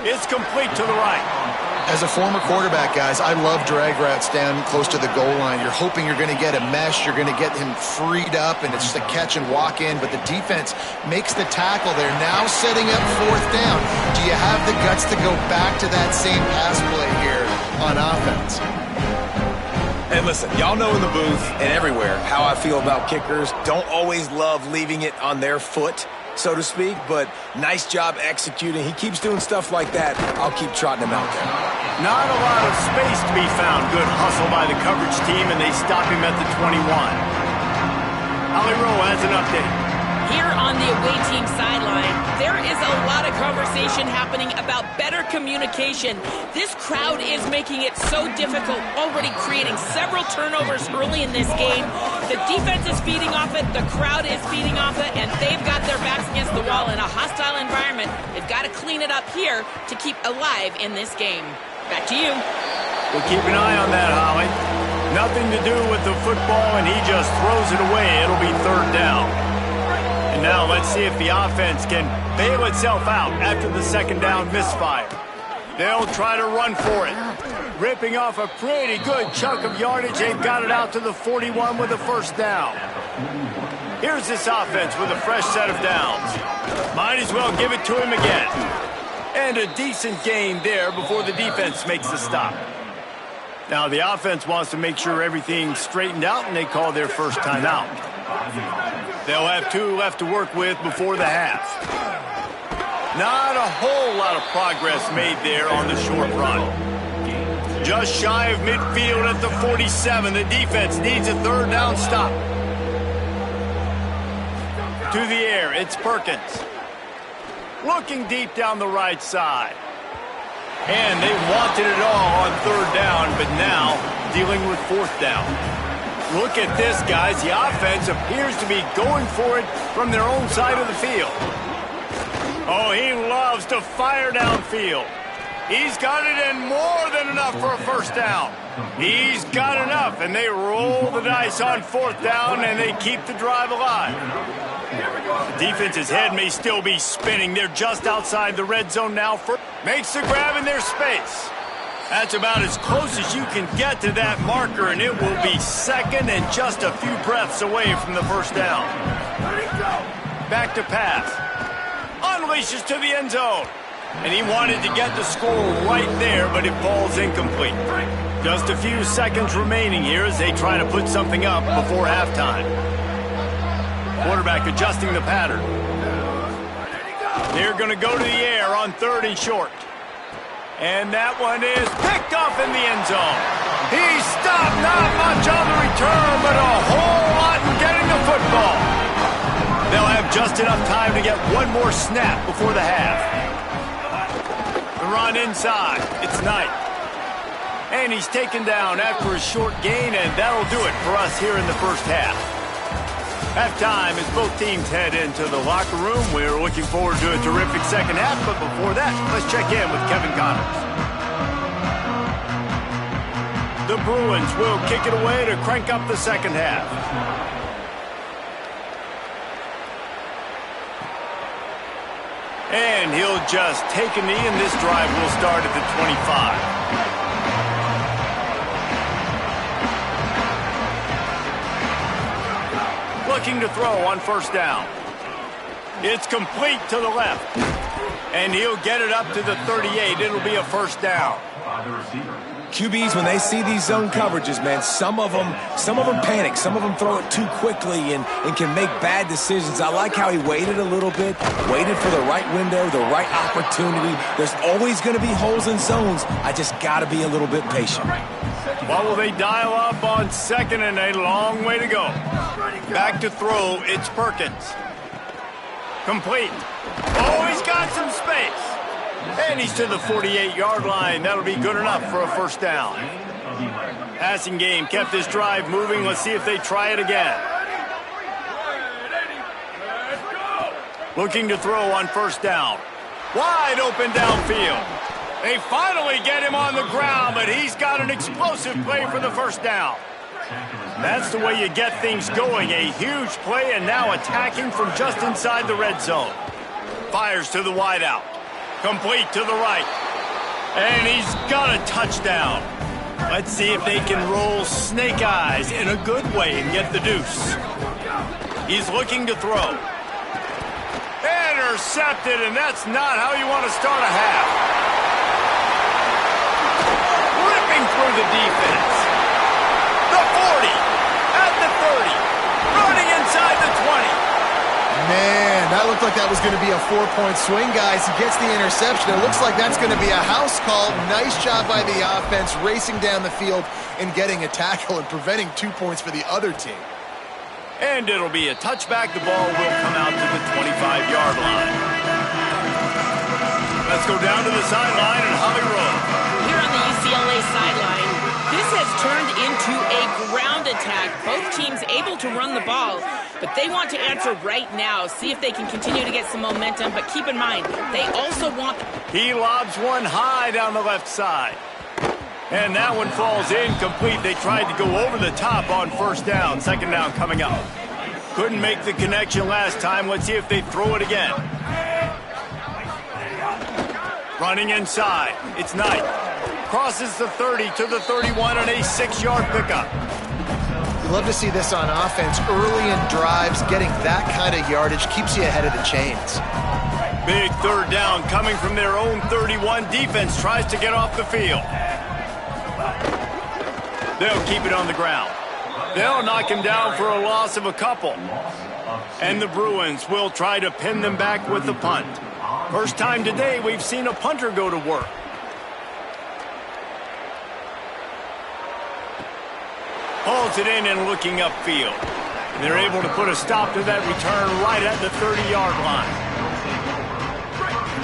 It's complete to the right. As a former quarterback, guys, I love drag routes down close to the goal line. You're hoping you're going to get a mesh, you're going to get him freed up, and it's just a catch and walk in, but the defense makes the tackle there. Now setting up fourth down. Do you have the guts to go back to that same pass play here on offense? And listen, y'all know in the booth and everywhere how I feel about kickers. Don't always love leaving it on their foot, so to speak, but nice job executing. He keeps doing stuff like that. I'll keep trotting him out there. Not a lot of space to be found. Good hustle by the coverage team, and they stop him at the 21. Holly Rowe has an update. Here on the away team sideline, there is a lot of conversation happening about better communication. This crowd is making it so difficult, already creating several turnovers early in this game. The defense is feeding off it, the crowd is feeding off it, and they've got their backs against the wall in a hostile environment. They've got to clean it up here to keep alive in this game. Back to you. We'll keep an eye on that, Holly. Nothing to do with the football, and he just throws it away. It'll be third down. And now let's see if the offense can bail itself out after the second down misfire. They'll try to run for it. Ripping off a pretty good chunk of yardage. They've got it out to the 41 with a first down. Here's this offense with a fresh set of downs. Might as well give it to him again. And a decent gain there before the defense makes the stop. Now the offense wants to make sure everything's straightened out, and they call their first timeout. They'll have 2 left to work with before the half. Not a whole lot of progress made there on the short run. Just shy of midfield at the 47. The defense needs a third down stop. To the air, it's Perkins. Looking deep down the right side. And they wanted it all on third down, but now dealing with fourth down. Look at this, guys. The offense appears to be going for it from their own side of the field. Oh, he loves to fire downfield. He's got it in more than enough for a first down. He's got enough, and they roll the dice on fourth down, and they keep the drive alive. The defense's head may still be spinning. They're just outside the red zone now. Makes the grab in their space. That's about as close as you can get to that marker, and it will be second and just a few breaths away from the first down. Back to pass. Unleashes to the end zone. And he wanted to get the score right there, but it falls incomplete. Just a few seconds remaining here as they try to put something up before halftime. Quarterback adjusting the pattern. They're going to go to the air on third and short. And that one is picked off in the end zone. He stopped, not much on the return, but a whole lot in getting the football. They'll have just enough time to get one more snap before the half. The run inside. It's Knight. And he's taken down after a short gain, and that'll do it for us here in the first half. Halftime as both teams head into the locker room. We're looking forward to a terrific second half, but before that, let's check in with Kevin Connors. The Bruins will kick it away to crank up the second half. And he'll just take a knee, and this drive will start at the 25. Looking to throw on first down. It's complete to the left. And he'll get it up to the 38. It'll be a first down. QBs, when they see these zone coverages, man, some of them panic. Some of them throw it too quickly and can make bad decisions. I like how he waited a little bit, waited for the right window, the right opportunity. There's always going to be holes in zones. I just got to be a little bit patient. What will they dial up on second and a long way to go? Back to throw, it's Perkins. Complete. Oh, he's got some space. And he's to the 48-yard line. That'll be good enough for a first down. Passing game kept this drive moving. Let's see if they try it again. Looking to throw on first down. Wide open downfield. They finally get him on the ground, but he's got an explosive play for the first down. That's the way you get things going. A huge play, and now attacking from just inside the red zone. Fires to the wideout. Complete to the right. And he's got a touchdown. Let's see if they can roll snake eyes in a good way and get the deuce. He's looking to throw. Intercepted, and that's not how you want to start a half. Ripping through the defense. Man, that looked like that was going to be a 4-point swing, guys. He gets the interception. It looks like that's going to be a house call. Nice job by the offense, racing down the field and getting a tackle and preventing 2 points for the other team. And it'll be a touchback. The ball will come out to the 25-yard line. Let's go down to the sideline and Holly Rowe. Here on the UCLA sideline, this has turned into a ground attack. Both teams able to run the ball, but they want to answer right now, see if they can continue to get some momentum. But keep in mind, they also want... He lobs one high down the left side. And that one falls incomplete. They tried to go over the top on first down. Second down coming up. Couldn't make the connection last time. Let's see if they throw it again. Running inside. It's Knight. Crosses the 30 to the 31 on a 6-yard pickup. You love to see this on offense. Early in drives, getting that kind of yardage keeps you ahead of the chains. Big third down coming from their own 31. Defense tries to get off the field. They'll keep it on the ground. They'll knock him down for a loss of a couple. And the Bruins will try to pin them back with the punt. First time today we've seen a punter go to work. Pulls it in and looking upfield. They're able to put a stop to that return right at the 30-yard line.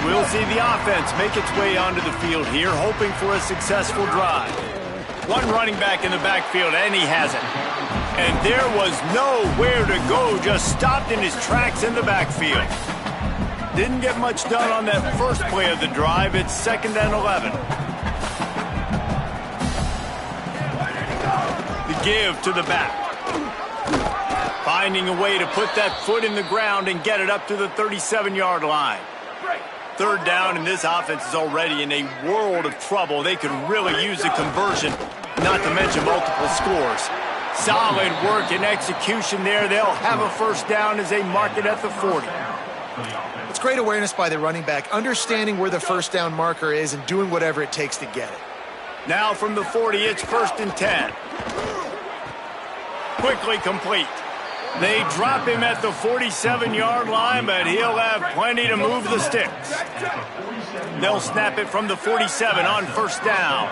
We'll see the offense make its way onto the field here, hoping for a successful drive. One running back in the backfield, and he has it. And there was nowhere to go, just stopped in his tracks in the backfield. Didn't get much done on that first play of the drive. It's 2nd and 11. The give to the back. Finding a way to put that foot in the ground and get it up to the 37-yard line. Third down, and this offense is already in a world of trouble. They could really use a conversion, not to mention multiple scores. Solid work and execution there. They'll have a first down as they mark it at the 40. It's great awareness by the running back, understanding where the first down marker is and doing whatever it takes to get it. Now from the 40, it's 1st and 10. Quickly complete. They drop him at the 47-yard line, but he'll have plenty to move the sticks. They'll snap it from the 47 on first down.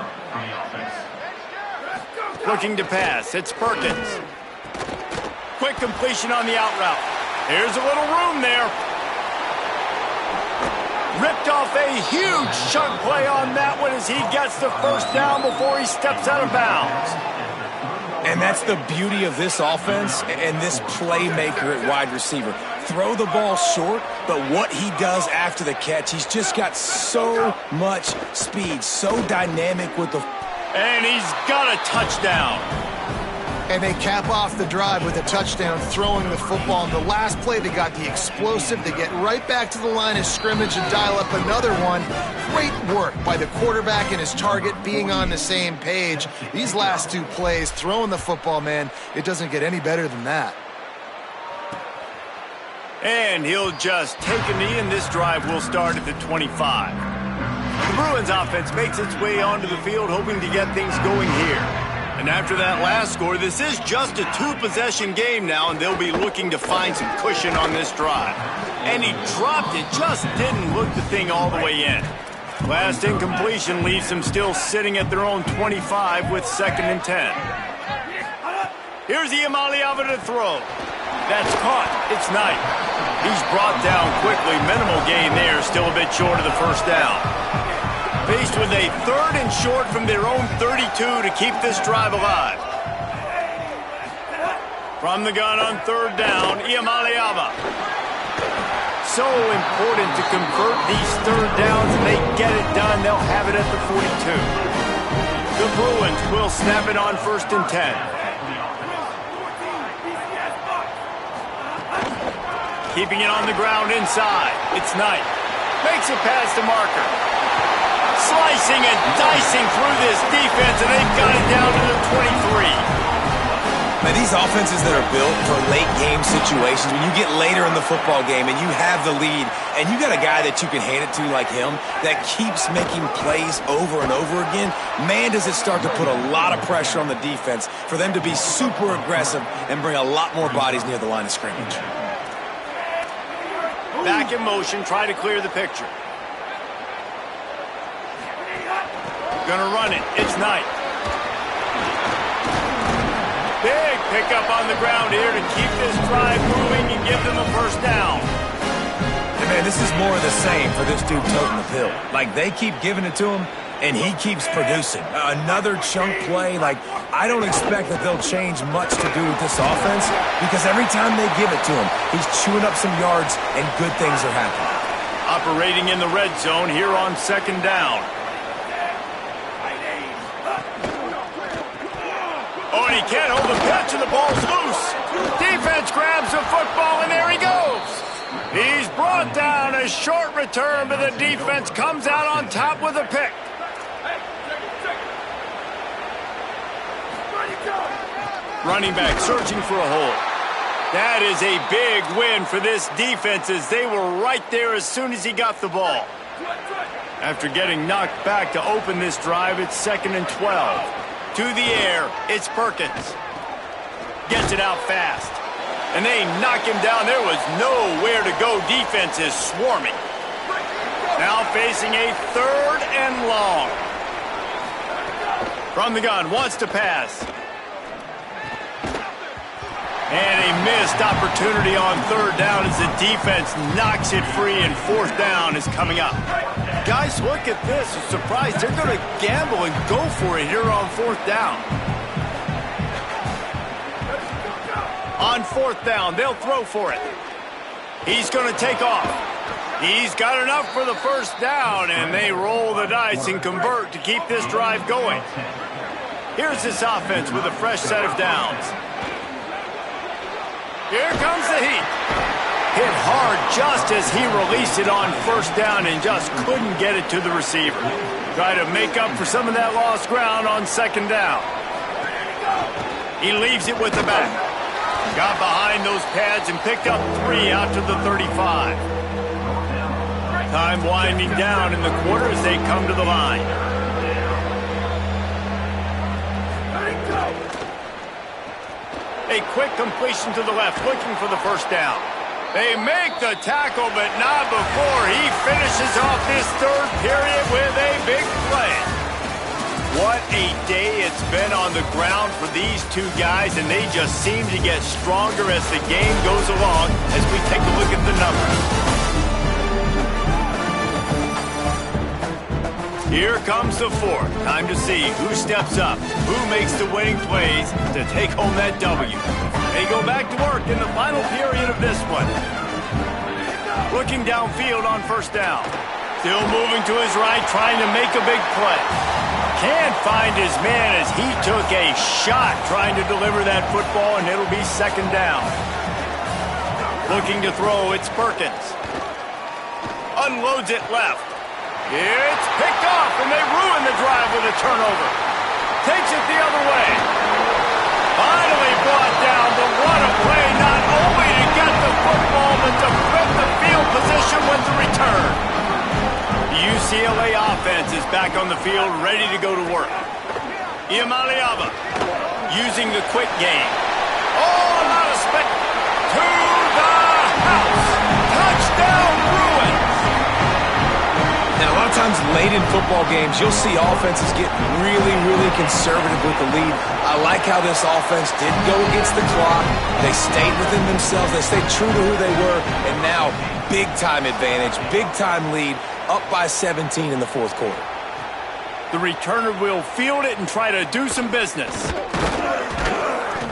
Looking to pass, it's Perkins. Quick completion on the out route. Here's a little room there. Ripped off a huge chunk play on that one as he gets the first down before he steps out of bounds. And that's the beauty of this offense and this playmaker at wide receiver. Throw the ball short, but what he does after the catch, he's just got so much speed, so dynamic with the... And he's got a touchdown. And they cap off the drive with a touchdown, throwing the football. In the last play, they got the explosive. They get right back to the line of scrimmage and dial up another one. Great work by the quarterback and his target being on the same page. These last two plays, throwing the football, man, it doesn't get any better than that. And he'll just take a knee, and this drive will start at the 25. The Bruins offense makes its way onto the field, hoping to get things going here. And after that last score, this is just a 2-possession game now, and they'll be looking to find some cushion on this drive. And he dropped it, just didn't look the thing all the way in. Last incompletion leaves them still sitting at their own 25 with 2nd and 10. Here's Iamaleava to throw. That's caught. It's Knight. He's brought down quickly. Minimal gain there, still a bit short of the first down. Faced with a 3rd and short from their own 32 to keep this drive alive. From the gun on 3rd down, Iamaleava. So important to convert these 3rd downs, and they get it done. They'll have it at the 42. The Bruins will snap it on 1st and 10. Keeping it on the ground inside. It's Knight. Makes it past the marker. Slicing and dicing through this defense, and they've got it down to the 23. Now, these offenses that are built for late game situations, when you get later in the football game and you have the lead, and you got a guy that you can hand it to like him that keeps making plays over and over again, man, does it start to put a lot of pressure on the defense for them to be super aggressive and bring a lot more bodies near the line of scrimmage. Back in motion, try to clear the picture. Gonna run it. It's Knight. Big pickup on the ground here to keep this drive moving and give them a first down. And man, this is more of the same for this dude toting the pill. Like, they keep giving it to him, and he keeps producing. Another chunk play. Like, I don't expect that they'll change much to do with this offense, because every time they give it to him, he's chewing up some yards, and good things are happening. Operating in the red zone here on second down. Oh, and he can't hold the pitch, and the ball's loose. Defense grabs the football, and there he goes. He's brought down. A short return, but the defense comes out on top with a pick. Running back searching for a hole. That is a big win for this defense, as they were right there as soon as he got the ball. After getting knocked back to open this drive, it's 2nd and 12. To the air, it's Perkins. Gets it out fast. And they knock him down. There was nowhere to go. Defense is swarming. Now facing a 3rd and long. From the gun, wants to pass. And a missed opportunity on 3rd down as the defense knocks it free, and 4th down is coming up. Guys, look at this. I'm surprised they're going to gamble and go for it here on 4th down. On 4th down, they'll throw for it. He's going to take off. He's got enough for the first down, and they roll the dice and convert to keep this drive going. Here's this offense with a fresh set of downs. Here comes the heat. Hit hard just as he released it on 1st down and just couldn't get it to the receiver. Try to make up for some of that lost ground on 2nd down. He leaves it with the back. Got behind those pads and picked up 3 out to the 35. Time winding down in the quarter as they come to the line. A quick completion to the left, looking for the first down. They make the tackle, but not before he finishes off this 3rd period with a big play. What a day it's been on the ground for these two guys, and they just seem to get stronger as the game goes along as we take a look at the numbers. Here comes the 4th. Time to see who steps up, who makes the winning plays to take home that W. They go back to work in the final period of this one. Looking downfield on 1st down. Still moving to his right, trying to make a big play. Can't find his man as he took a shot trying to deliver that football, and it'll be 2nd down. Looking to throw, it's Perkins. Unloads it left. It's picked off, and they ruin the drive with a turnover. Takes it the other way. Finally brought down, but what a play, not only to get the football, but to flip the field position with the return. The UCLA offense is back on the field, ready to go to work. Iamaleava using the quick game. Oh, not a spec. To the house. Touchdown, Bruins. Now, a lot of times late in football games, you'll see offenses get really, really conservative with the lead. I like how this offense didn't go against the clock. They stayed within themselves. They stayed true to who they were. And now, big-time advantage, big-time lead, up by 17 in the 4th quarter. The returner will field it and try to do some business.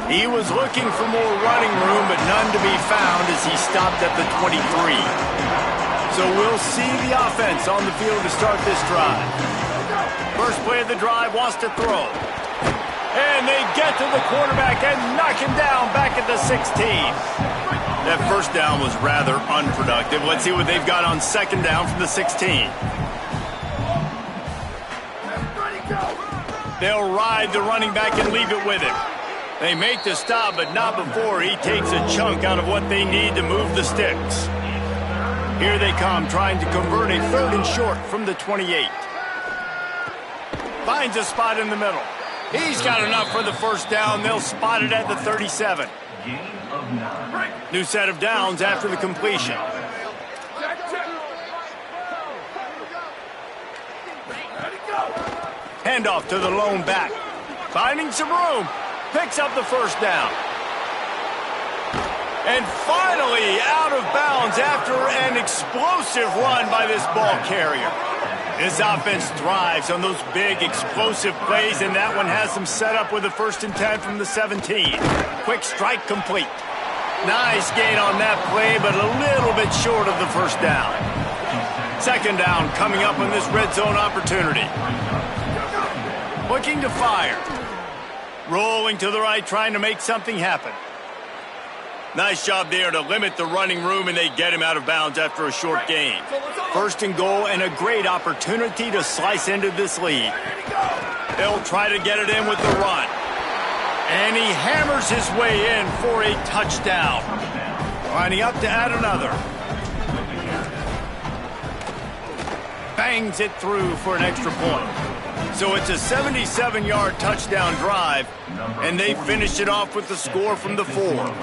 He was looking for more running room, but none to be found as he stopped at the 23. So we'll see the offense on the field to start this drive. First play of the drive, wants to throw. And they get to the quarterback and knock him down back at the 16. That first down was rather unproductive. Let's see what they've got on 2nd down from the 16. They'll ride the running back and leave it with him. They make the stop, but not before he takes a chunk out of what they need to move the sticks. Here they come, trying to convert a 3rd and short from the 28. Finds a spot in the middle. He's got enough for the first down. They'll spot it at the 37. New set of downs after the completion. Handoff to the lone back. Finding some room. Picks up the first down. And finally out of bounds after an explosive run by this ball carrier. This offense thrives on those big, explosive plays, and that one has them set up with a 1st and 10 from the 17. Quick strike complete. Nice gain on that play, but a little bit short of the first down. 2nd down coming up on this red zone opportunity. Looking to fire. Rolling to the right, trying to make something happen. Nice job there to limit the running room, and they get him out of bounds after a short gain. 1st and goal, and a great opportunity to slice into this lead. They'll try to get it in with the run. And he hammers his way in for a touchdown. Lining up to add another. Bangs it through for an extra point. So it's a 77-yard touchdown drive, and they finish it off with the score from the 4.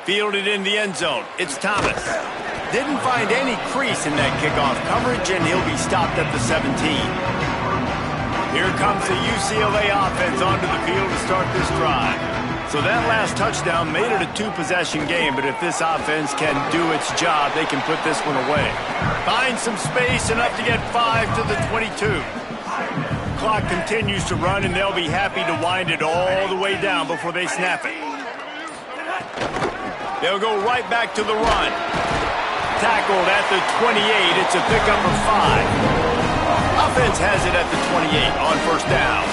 Fielded in the end zone. It's Thomas. Didn't find any crease in that kickoff coverage, and he'll be stopped at the 17. Here comes the UCLA offense onto the field to start this drive. So that last touchdown made it a 2-possession game, but if this offense can do its job, they can put this one away. Find some space, enough to get 5 to the 22. Clock continues to run, and they'll be happy to wind it all the way down before they snap it. They'll go right back to the run. Tackled at the 28. It's a pickup of 5. Offense has it at the 28 on 1st down.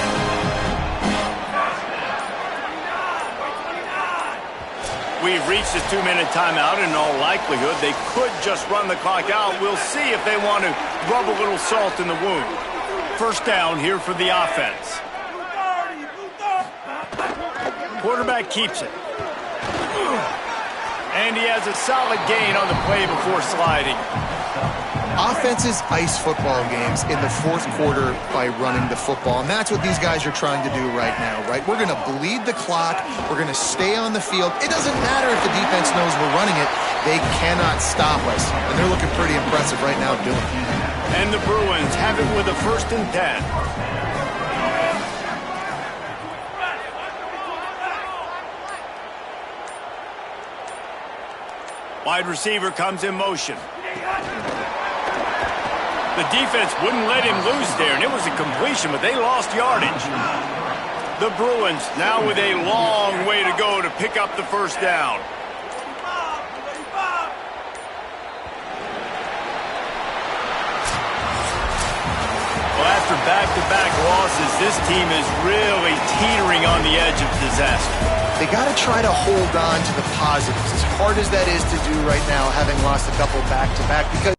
We've reached this 2-minute timeout. In all likelihood, they could just run the clock out. We'll see if they want to rub a little salt in the wound. 1st down here for the offense. Quarterback keeps it. And he has a solid gain on the play before sliding. Offenses ice football games in the 4th quarter by running the football, and that's what these guys are trying to do right now, right? We're going to bleed the clock. We're going to stay on the field. It doesn't matter if the defense knows we're running it. They cannot stop us, and they're looking pretty impressive right now doing it. And the Bruins have it with a 1st and 10. Wide receiver comes in motion. The defense wouldn't let him loose there, and it was a completion, but they lost yardage. The Bruins now with a long way to go to pick up the 1st down. Well, after back-to-back losses, this team is really teetering on the edge of disaster. They got to try to hold on to the positives, as hard as that is to do right now, having lost a couple back-to-back, because